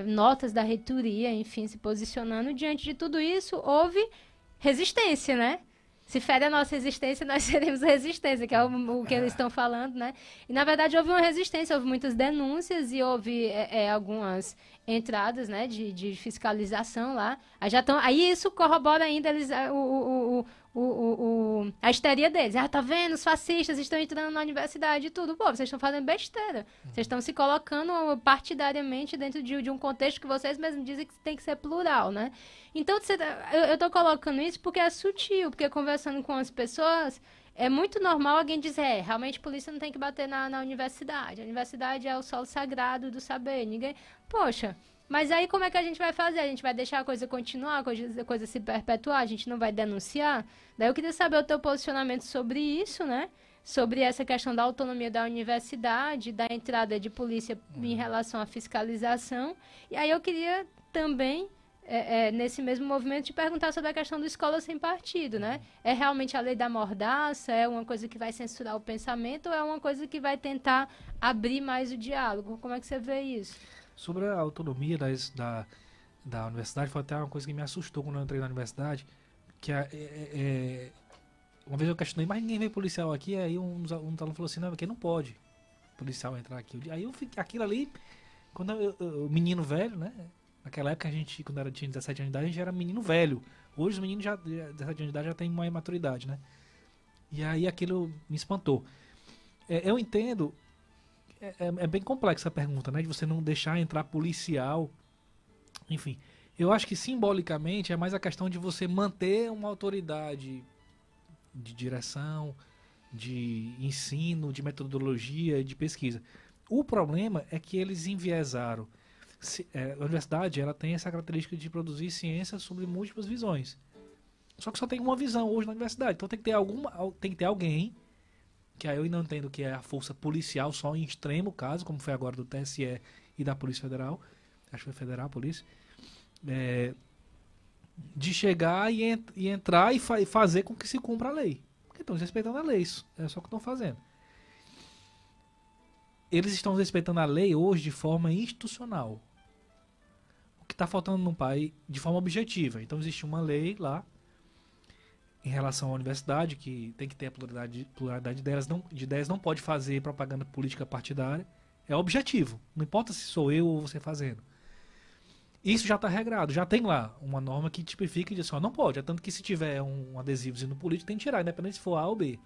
notas da reitoria, enfim, se posicionando, diante de tudo isso, houve resistência, né? Se fere a nossa resistência, nós seremos resistência, que é o que eles estão falando, né? E, na verdade, houve uma resistência, houve muitas denúncias e houve algumas entradas, né, de fiscalização lá. Aí isso corrobora ainda a histeria deles. Tá vendo? Os fascistas estão entrando na universidade e tudo. Pô, vocês estão fazendo besteira. Vocês estão se colocando partidariamente dentro de um contexto que vocês mesmos dizem que tem que ser plural, né? Então, eu estou colocando isso porque é sutil, porque conversando com as pessoas, é muito normal alguém dizer, realmente polícia não tem que bater na universidade. A universidade é o solo sagrado do saber. Poxa, mas aí como é que a gente vai fazer? A gente vai deixar a coisa continuar, a coisa se perpetuar? A gente não vai denunciar? Daí eu queria saber o teu posicionamento sobre isso, né? Sobre essa questão da autonomia da universidade, da entrada de polícia em relação à fiscalização. E aí eu queria também, nesse mesmo movimento, te perguntar sobre a questão do escola sem partido, né? É realmente a lei da mordaça? É uma coisa que vai censurar o pensamento? Ou é uma coisa que vai tentar abrir mais o diálogo? Como é que você vê isso? Sobre a autonomia da universidade, foi até uma coisa que me assustou quando eu entrei na universidade, que uma vez eu questionei, mas ninguém vê policial aqui, aí um aluno falou assim, não, porque não pode policial entrar aqui. Aí eu fiquei, aquilo ali, quando o menino velho, né, naquela época a gente, quando tinha 17 anos de idade, a gente era menino velho. Hoje os meninos 17 anos de idade já tem mais maturidade, né. E aí aquilo me espantou. Eu entendo... É bem complexa a pergunta, né? De você não deixar entrar policial. Enfim, eu acho que simbolicamente é mais a questão de você manter uma autoridade de direção, de ensino, de metodologia, de pesquisa. O problema é que eles enviesaram. A universidade ela tem essa característica de produzir ciência sobre múltiplas visões. Só que só tem uma visão hoje na universidade. Então tem que ter alguém, que aí eu não entendo que é a força policial só em extremo caso, como foi agora do TSE e da Polícia Federal, acho que foi Federal a Polícia, de chegar e entrar e fazer com que se cumpra a lei. Porque estão respeitando a lei, isso é só o que estão fazendo. Eles estão respeitando a lei hoje de forma institucional. O que está faltando no país de forma objetiva. Então existe uma lei lá, em relação à universidade, que tem que ter a pluralidade de ideias, não pode fazer propaganda política partidária. É objetivo. Não importa se sou eu ou você fazendo. Isso já está regrado. Já tem lá uma norma que tipifica e diz assim, não pode. É tanto que se tiver um adesivozinho político, tem que tirar, independente se for A ou B.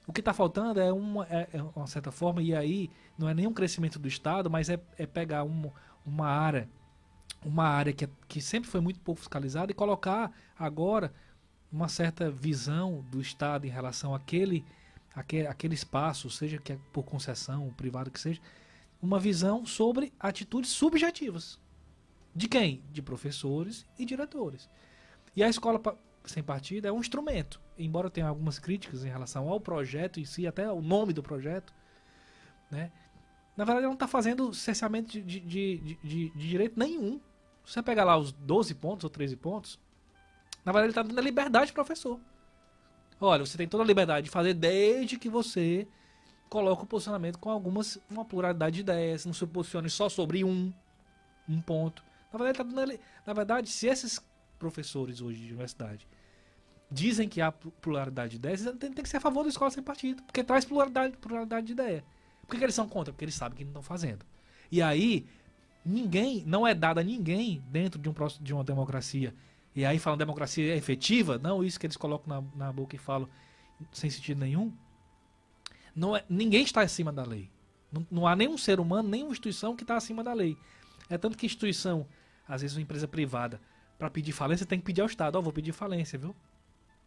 O que está faltando é uma certa forma, e aí não é nenhum crescimento do Estado, mas é pegar uma área uma área que sempre foi muito pouco fiscalizada e colocar agora uma certa visão do Estado em relação àquele espaço, seja que é por concessão, privado que seja, uma visão sobre atitudes subjetivas. De quem? De professores e diretores. E a escola sem partido é um instrumento. Embora tenha algumas críticas em relação ao projeto em si, até o nome do projeto, né? Na verdade, ela não está fazendo cerceamento de direito nenhum. Se você pegar lá os 12 pontos ou 13 pontos, na verdade ele está dando a liberdade pro professor. Olha, você tem toda a liberdade de fazer desde que você coloque o posicionamento com uma pluralidade de ideias, não se posicione só sobre um ponto. Na verdade, se esses professores hoje de universidade dizem que há pluralidade de ideias, tem que ser a favor da escola sem partido, porque traz pluralidade de ideia. Por que eles são contra? Porque eles sabem que não estão fazendo. E aí, não é dado a ninguém dentro de uma democracia. E aí falam democracia efetiva, não isso que eles colocam na boca e falam sem sentido nenhum. Ninguém está acima da lei. Não há nenhum ser humano, nenhuma instituição que está acima da lei. É tanto que instituição, às vezes uma empresa privada, para pedir falência, tem que pedir ao Estado. Vou pedir falência, viu?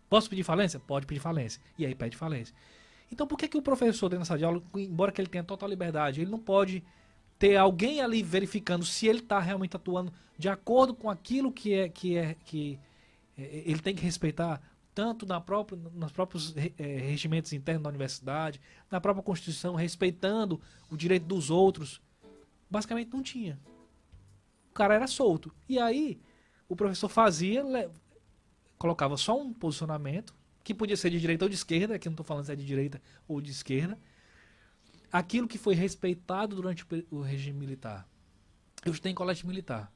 Posso pedir falência? Pode pedir falência. E aí pede falência. Então por que o professor dentro da sala de aula, embora que ele tenha total liberdade, ele não pode ter alguém ali verificando se ele está realmente atuando de acordo com aquilo que ele tem que respeitar, tanto nos próprios regimentos internos da universidade, na própria Constituição, respeitando o direito dos outros? Basicamente não tinha. O cara era solto. E aí o professor colocava só um posicionamento, que podia ser de direita ou de esquerda, aqui não estou falando se é de direita ou de esquerda, aquilo que foi respeitado durante o regime militar. Eu estudei em colégio militar.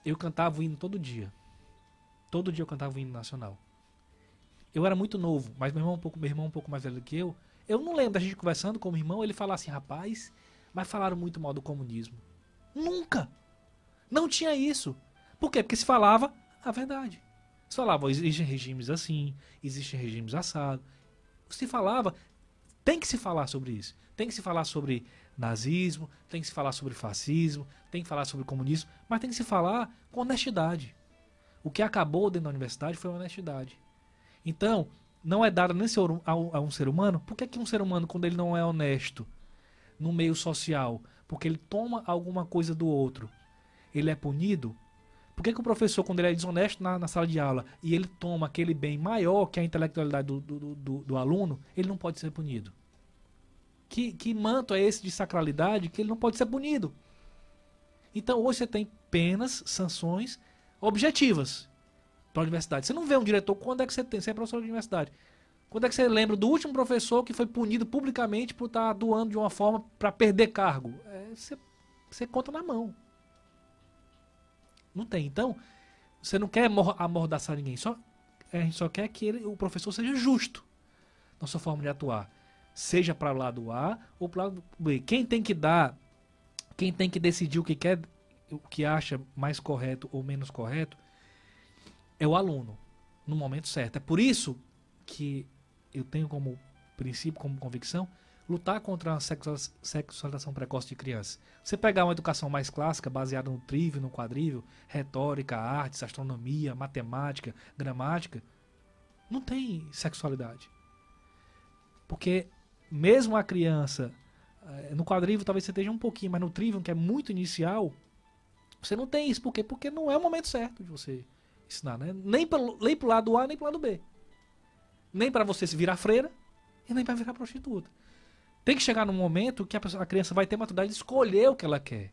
Eu cantava o hino todo dia. Todo dia eu cantava o hino nacional. Eu era muito novo, mas meu irmão um pouco mais velho que eu não lembro da gente conversando com o meu irmão, ele falar assim, rapaz, mas falaram muito mal do comunismo. Nunca! Não tinha isso. Por quê? Porque se falava a verdade. Se falava, existem regimes assim, existem regimes assados. Se falava, tem que se falar sobre isso. Tem que se falar sobre nazismo, tem que se falar sobre fascismo, tem que falar sobre comunismo, mas tem que se falar com honestidade. O que acabou dentro da universidade foi a honestidade. Então, não é dado nem a um ser humano. Por que um ser humano, quando ele não é honesto no meio social, porque ele toma alguma coisa do outro, ele é punido? Por que o professor, quando ele é desonesto na sala de aula e ele toma aquele bem maior que a intelectualidade do aluno, ele não pode ser punido? Que manto é esse de sacralidade que ele não pode ser punido? Então hoje você tem penas, sanções objetivas para a universidade. Você não vê um diretor, quando é que você é professor de universidade? Quando é que você lembra do último professor que foi punido publicamente por estar atuando de uma forma para perder cargo? Você conta na mão. Não tem. Então, você não quer amordaçar ninguém. A gente só quer que o professor seja justo na sua forma de atuar. Seja para o lado A ou para o lado B. Quem tem que decidir o que acha mais correto ou menos correto, é o aluno, no momento certo. É por isso que eu tenho como princípio, como convicção, lutar contra a sexualização precoce de crianças. Você pegar uma educação mais clássica, baseada no trívio, no quadrívio, retórica, artes, astronomia, matemática, gramática, não tem sexualidade. Porque mesmo a criança, no quadrívio talvez você esteja um pouquinho, mas no trívio, que é muito inicial, você não tem isso. Por quê? Porque não é o momento certo de você ensinar, né? Nem pro lado A, nem pro lado B. Nem para você se virar freira e nem para virar prostituta. Tem que chegar num momento que a criança vai ter maturidade de escolher o que ela quer.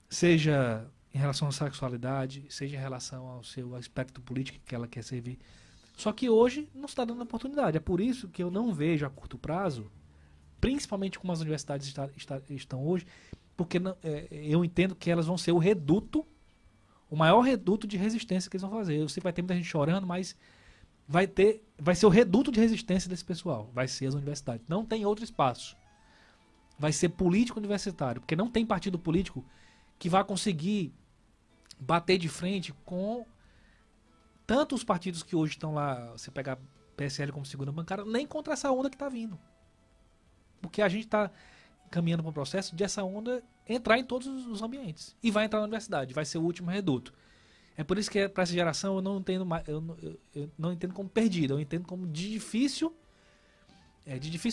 Seja em relação à sexualidade, seja em relação ao seu aspecto político que ela quer servir. Só que hoje não se está dando oportunidade. É por isso que eu não vejo a curto prazo, principalmente como as universidades estão hoje, porque eu entendo que elas vão ser o reduto, o maior reduto de resistência que eles vão fazer. Eu sei que vai ter muita gente chorando, mas vai ser o reduto de resistência desse pessoal. Vai ser as universidades. Não tem outro espaço. Vai ser político universitário. Porque não tem partido político que vá conseguir bater de frente com tanto os partidos que hoje estão lá, você pegar PSL como segunda bancada, nem contra essa onda que está vindo. Porque a gente está caminhando para um processo de essa onda entrar em todos os ambientes. E vai entrar na universidade, vai ser o último reduto. É por isso que para essa geração eu não entendo mais, eu não entendo como perdida, eu entendo como de difícil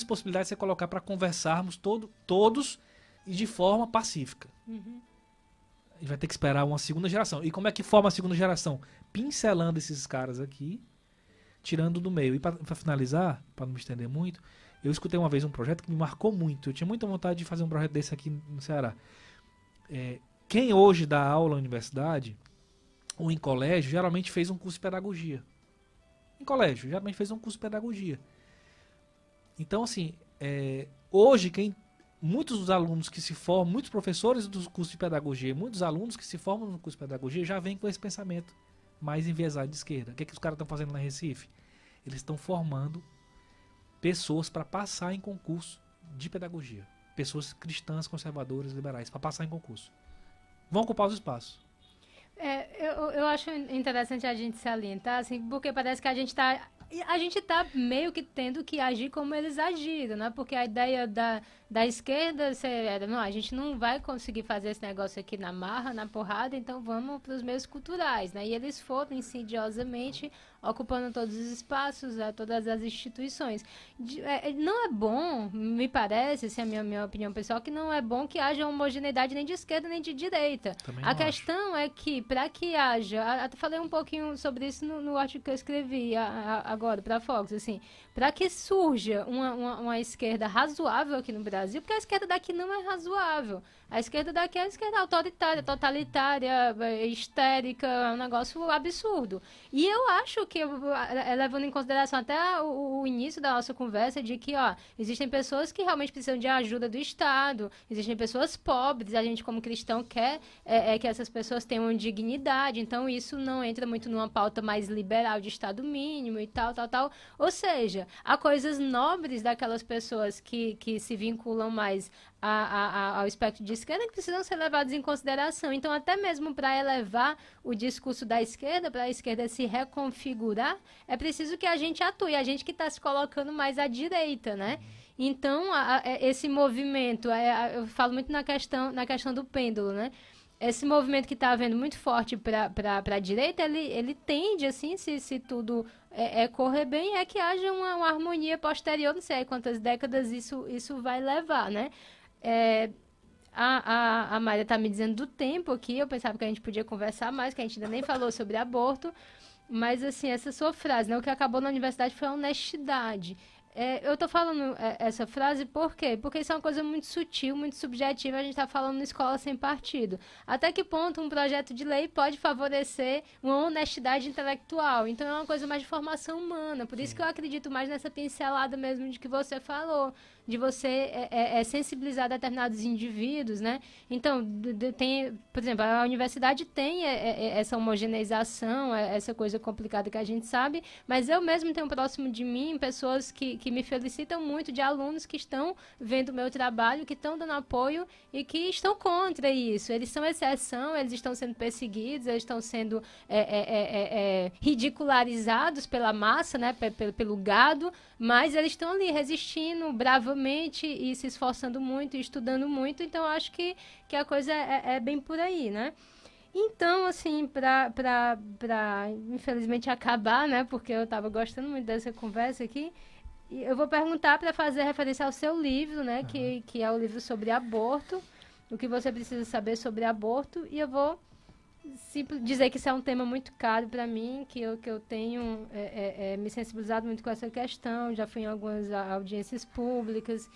possibilidade de você colocar para conversarmos todos e de forma pacífica. E vai ter que esperar uma segunda geração. E como é que forma a segunda geração? Pincelando esses caras aqui, tirando do meio. E para finalizar, para não me estender muito, eu escutei uma vez um projeto que me marcou muito. Eu tinha muita vontade de fazer um projeto desse aqui no Ceará. Quem hoje dá aula na universidade ou em colégio, geralmente fez um curso de pedagogia. Em colégio, geralmente fez um curso de pedagogia. Então, assim, hoje, muitos dos alunos que se formam, muitos professores do curso de pedagogia, muitos alunos que se formam no curso de pedagogia já vêm com esse pensamento mais enviesado de esquerda. O que os caras estão fazendo na Recife? Eles estão formando pessoas para passar em concurso de pedagogia. Pessoas cristãs, conservadoras, liberais, para passar em concurso. Vão ocupar os espaços. Eu acho interessante a gente salientar, assim, porque parece que a gente tá meio que tendo que agir como eles agiram, né? Porque a ideia da esquerda era, não, a gente não vai conseguir fazer esse negócio aqui na marra, na porrada, então vamos para os meios culturais, né? E eles foram insidiosamente ocupando todos os espaços, todas as instituições. Não é bom, me parece, essa é a minha opinião pessoal, que não é bom que haja homogeneidade nem de esquerda nem de direita. A questão é que, para que haja, até falei um pouquinho sobre isso no artigo que eu escrevi agora para a Fox, assim, para que surja uma esquerda razoável aqui no Brasil, porque a esquerda daqui não é razoável. A esquerda daqui é a esquerda autoritária, totalitária, histérica, é um negócio absurdo. E eu acho que, levando em consideração até o início da nossa conversa, de que, existem pessoas que realmente precisam de ajuda do Estado, existem pessoas pobres, a gente como cristão quer que essas pessoas tenham dignidade, então isso não entra muito numa pauta mais liberal de Estado mínimo e tal. Ou seja, há coisas nobres daquelas pessoas que se vinculam mais ao espectro de esquerda que precisam ser levados em consideração. Então, até mesmo para elevar o discurso da esquerda, para a esquerda se reconfigurar, é preciso que a gente atue, a gente que está se colocando mais à direita, né? Então, esse movimento, eu falo muito na questão do pêndulo, né? Esse movimento que está havendo muito forte para a direita, ele tende, assim, se tudo correr bem, que haja uma harmonia posterior, não sei quantas décadas isso vai levar, né? A Maria está me dizendo do tempo aqui, eu pensava que a gente podia conversar mais, que a gente ainda nem falou sobre aborto, mas, assim, essa sua frase, né? O que acabou na universidade foi a honestidade. Eu estou falando essa frase por quê? Porque isso é uma coisa muito sutil, muito subjetiva, a gente está falando na escola sem partido. Até que ponto um projeto de lei pode favorecer uma honestidade intelectual? Então é uma coisa mais de formação humana, por isso que eu acredito mais nessa pincelada mesmo de que você falou, de você sensibilizar determinados indivíduos, né? Então, por exemplo, a universidade tem essa homogeneização, essa coisa complicada que a gente sabe, mas eu mesmo tenho próximo de mim pessoas que me felicitam muito, de alunos que estão vendo o meu trabalho, que estão dando apoio e que estão contra isso. Eles são exceção, eles estão sendo perseguidos, eles estão sendo ridicularizados pela massa, né? Pelo gado, mas eles estão ali resistindo bravamente e se esforçando muito e estudando muito, então eu acho que a coisa é bem por aí, né? Então, assim, para infelizmente acabar, né, porque eu estava gostando muito dessa conversa aqui, eu vou perguntar para fazer referência ao seu livro, né, que é o livro sobre aborto, o que você precisa saber sobre aborto, e eu vou dizer que isso é um tema muito caro para mim, que eu tenho me sensibilizado muito com essa questão, já fui em algumas audiências públicas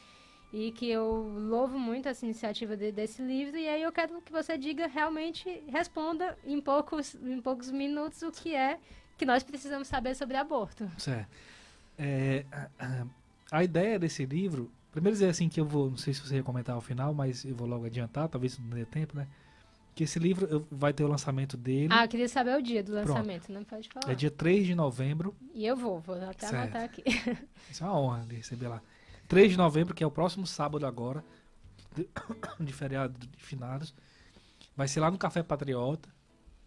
e que eu louvo muito essa iniciativa desse livro, e aí eu quero que você diga, realmente responda em poucos minutos o que nós precisamos saber sobre aborto. Certo. A ideia desse livro, primeiro dizer assim que eu vou, não sei se você ia comentar ao final, mas eu vou logo adiantar, talvez não dê tempo, né? Que esse livro vai ter o lançamento dele. Eu queria saber o dia do lançamento, Pronto. Não pode falar. É dia 3 de novembro. E eu vou até anotar aqui. Isso é uma honra de receber lá. 3 de novembro, que é o próximo sábado agora, de feriado de finados. Vai ser lá no Café Patriota,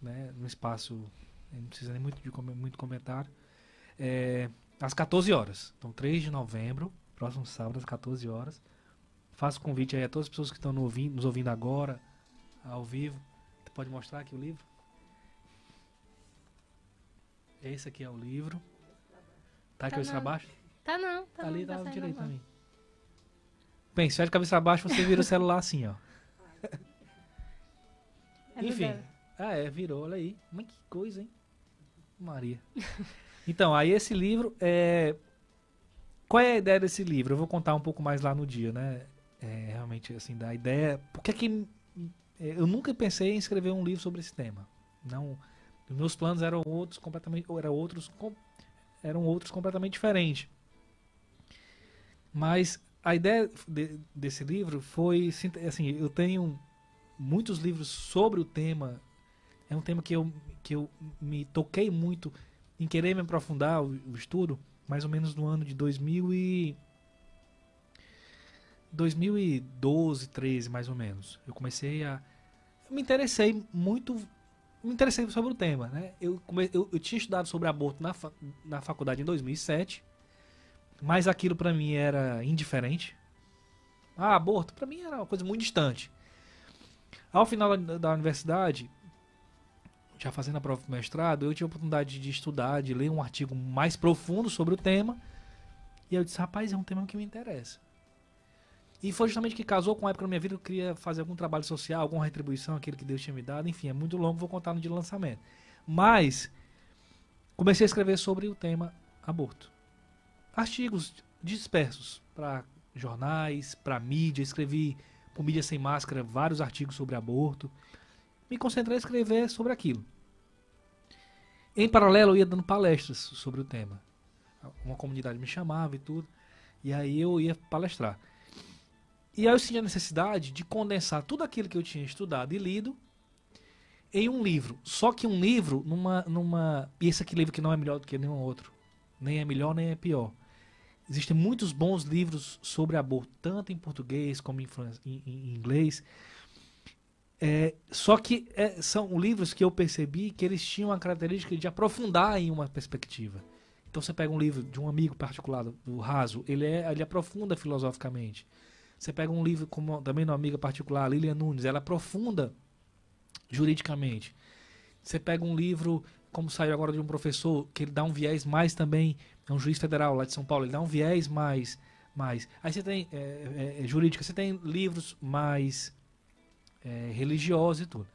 né, no espaço, não precisa nem muito comentário, às 14 horas. Então, 3 de novembro, próximo sábado, às 14 horas. faço convite aí a todas as pessoas que estão nos ouvindo agora, ao vivo. Você pode mostrar aqui o livro? Esse aqui é o livro. Tá de cabeça pra baixo? Tá não. Tá Ali não, tá tá direito normal. também. Bem, se tiver de cabeça pra baixo, você vira o celular assim, ó. É do Enfim. dela. Virou, olha aí. Mas que coisa, hein? Maria. Então, aí esse livro é... Qual é a ideia desse livro? Eu vou contar um pouco mais lá no dia, né? Realmente, assim, da ideia... Porque que eu nunca pensei em escrever um livro sobre esse tema. Não... Os meus planos eram outros completamente diferentes. Mas a ideia desse livro foi, assim, eu tenho muitos livros sobre o tema. É um tema que eu me toquei muito em querer me aprofundar o estudo, mais ou menos no ano de 2012, 13, mais ou menos. Eu me interessei sobre o tema, né? Eu tinha estudado sobre aborto na faculdade em 2007, mas aquilo para mim era indiferente. Aborto para mim era uma coisa muito distante. Ao final da universidade, já fazendo a prova do mestrado, eu tive a oportunidade de estudar, de ler um artigo mais profundo sobre o tema, e eu disse, rapaz, é um tema que me interessa. E foi justamente que casou com a época da minha vida que eu queria fazer algum trabalho social, alguma retribuição, aquilo que Deus tinha me dado. Enfim, é muito longo, vou contar no dia do lançamento. Mas, comecei a escrever sobre o tema aborto. Artigos dispersos para jornais, para mídia. Escrevi por Mídia Sem Máscara vários artigos sobre aborto. Me concentrei em escrever sobre aquilo. Em paralelo, eu ia dando palestras sobre o tema. Uma comunidade me chamava e tudo. E aí eu ia palestrar. E aí eu senti a necessidade de condensar tudo aquilo que eu tinha estudado e lido em um livro. Só que um livro E esse aqui livro que não é melhor do que nenhum outro. Nem é melhor, nem é pior. Existem muitos bons livros sobre aborto, tanto em português como em inglês. Só que são livros que eu percebi que eles tinham a característica de aprofundar em uma perspectiva. Então você pega um livro de um amigo particular, do Raso, ele aprofunda filosoficamente. Você pega um livro, como também uma amiga particular, Lilian Nunes, ela aprofunda juridicamente. Você pega um livro, como saiu agora de um professor, que ele dá um viés mais também, é um juiz federal lá de São Paulo, ele dá um viés mais. Aí você tem jurídica, você tem livros mais religiosos e tudo.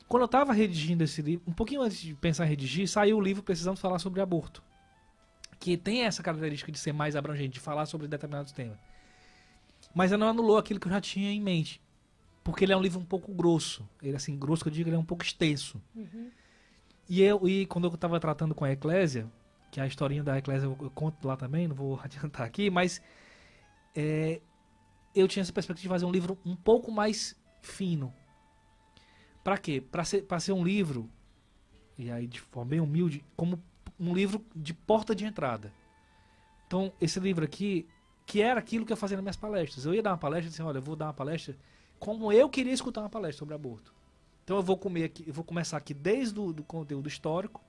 Quando eu estava redigindo esse livro, um pouquinho antes de pensar em redigir, saiu o livro Precisamos Falar sobre Aborto, que tem essa característica de ser mais abrangente, de falar sobre determinados temas. Mas ela não anulou aquilo que eu já tinha em mente. Porque ele é um livro um pouco grosso. Ele, assim, grosso que eu digo, ele é um pouco extenso. Uhum. E quando eu estava tratando com a Eclésia, que a historinha da Eclésia eu conto lá também, não vou adiantar aqui, mas eu tinha essa perspectiva de fazer um livro um pouco mais fino. Para quê? Para ser um livro, e aí de forma bem humilde, como um livro de porta de entrada. Então, esse livro aqui, que era aquilo que eu fazia nas minhas palestras. Eu ia dar uma palestra e disse, olha, eu vou dar uma palestra como eu queria escutar uma palestra sobre aborto. Então eu vou começar aqui desde o conteúdo histórico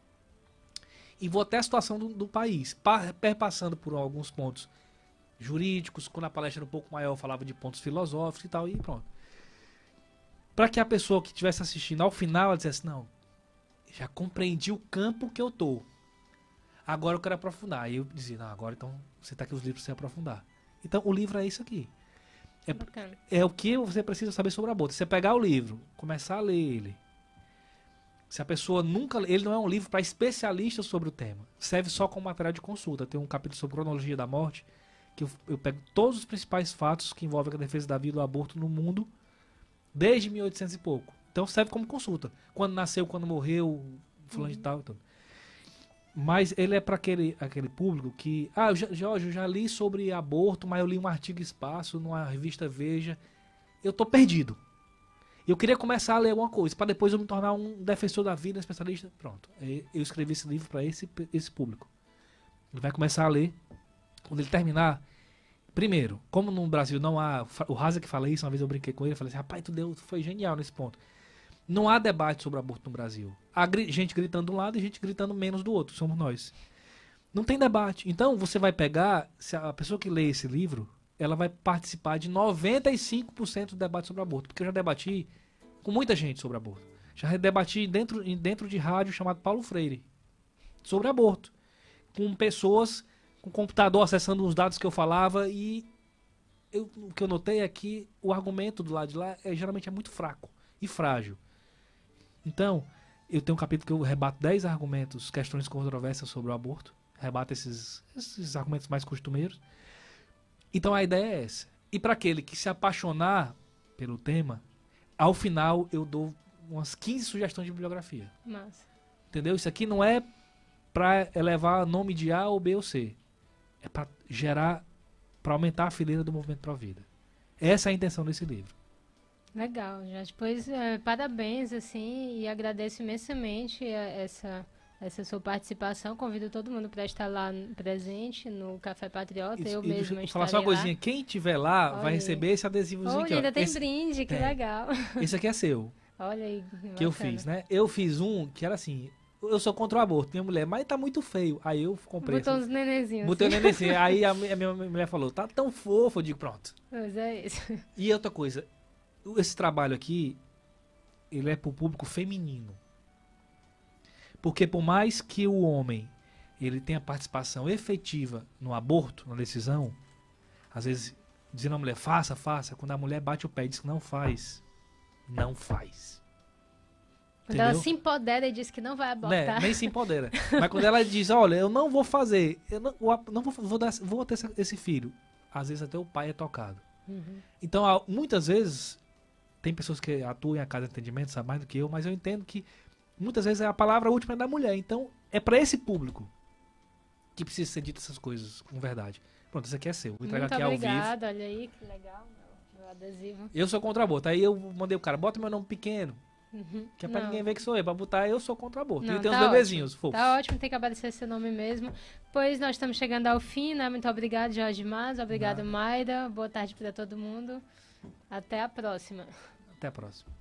e vou até a situação do país, perpassando por alguns pontos jurídicos. Quando a palestra era um pouco maior, eu falava de pontos filosóficos e tal, e pronto. Para que a pessoa que estivesse assistindo, ao final, ela dissesse, não, já compreendi o campo que eu tô. Agora eu quero aprofundar. Aí eu dizia, não, agora então você tá aqui os livros para você aprofundar. Então o livro é isso aqui. É o que você precisa saber sobre aborto. Você pegar o livro, começar a ler ele. Se a pessoa nunca... Ele não é um livro para especialistas sobre o tema. Serve só como material de consulta. Tem um capítulo sobre cronologia da morte, que eu pego todos os principais fatos que envolvem a defesa da vida e do aborto no mundo, desde 1800 e pouco. Então serve como consulta. Quando nasceu, quando morreu, fulano de tal e tudo. Mas ele é para aquele público que... Jorge, eu já li sobre aborto, mas eu li um artigo espaço numa revista Veja. Eu tô perdido. Eu queria começar a ler alguma coisa, para depois eu me tornar um defensor da vida, um especialista. Pronto. Eu escrevi esse livro para esse público. Ele vai começar a ler. Quando ele terminar... Primeiro, como no Brasil não há... O Raza que fala isso, uma vez eu brinquei com ele, falei assim, rapaz, foi genial nesse ponto. Não há debate sobre aborto no Brasil. Há gente gritando de um lado e gente gritando menos do outro. Somos nós. Não tem debate. Então, você vai pegar... Se a pessoa que lê esse livro, ela vai participar de 95% do debate sobre aborto. Porque eu já debati com muita gente sobre aborto. Já debati dentro de rádio chamado Paulo Freire sobre aborto. Com pessoas com computador acessando os dados que eu falava e o que eu notei é que o argumento do lado de lá geralmente é muito fraco e frágil. Então, eu tenho um capítulo que eu rebato 10 argumentos, questões controversas sobre o aborto. Rebato esses argumentos mais costumeiros. Então a ideia é essa. E para aquele que se apaixonar pelo tema, ao final eu dou umas 15 sugestões de bibliografia. Massa. Entendeu? Isso aqui não é para elevar nome de A ou B ou C. É para gerar, para aumentar a fileira do movimento Pro Vida. Essa é a intenção desse livro. Legal, já depois parabéns, assim, e agradeço imensamente essa sua participação. Convido todo mundo para estar lá presente no Café Patriota. Eu mesma vou falar só uma coisinha. Quem estiver lá vai receber esse adesivozinho aqui. Ainda tem brinde, que legal. Esse aqui é seu. Olha aí. Que eu fiz, né? Eu fiz um que era assim... Eu sou contra o aborto, minha mulher, mas tá muito feio. Aí eu comprei. Botou uns nenenzinhos. Botei um nenenzinho. Aí a minha mulher falou, tá tão fofo. Eu digo, pronto. Pois é isso. E outra coisa, esse trabalho aqui, ele é pro público feminino. Porque por mais que o homem ele tenha participação efetiva no aborto, na decisão, às vezes dizendo à mulher, faça, quando a mulher bate o pé e diz que não faz, não faz. Quando ela se empodera e diz que não vai abortar. Nem se empodera. Mas quando ela diz, olha, eu não vou fazer, eu não vou ter esse filho. Às vezes até o pai é tocado. Uhum. Então, muitas vezes, tem pessoas que atuam em casa de atendimento, sabe mais do que eu, mas eu entendo que muitas vezes a palavra última é da mulher. Então, é para esse público que precisa ser dito essas coisas com verdade. Pronto, esse aqui é seu. Vou entregar aqui ao vivo. Muito obrigada, olha aí, que legal, meu adesivo. Eu sou contra aborto. Aí eu mandei o cara, bota meu nome pequeno. Uhum. Que é pra ninguém ver que sou eu. Pra botar eu sou contra aborto. Não, e tem tá uns bebezinhos fofos. Tá ótimo, tem que aparecer seu nome mesmo. Pois nós estamos chegando ao fim, né? Muito obrigado, Jorge Mas. Obrigado, Mayra. Boa tarde para todo mundo. Até a próxima. Até a próxima.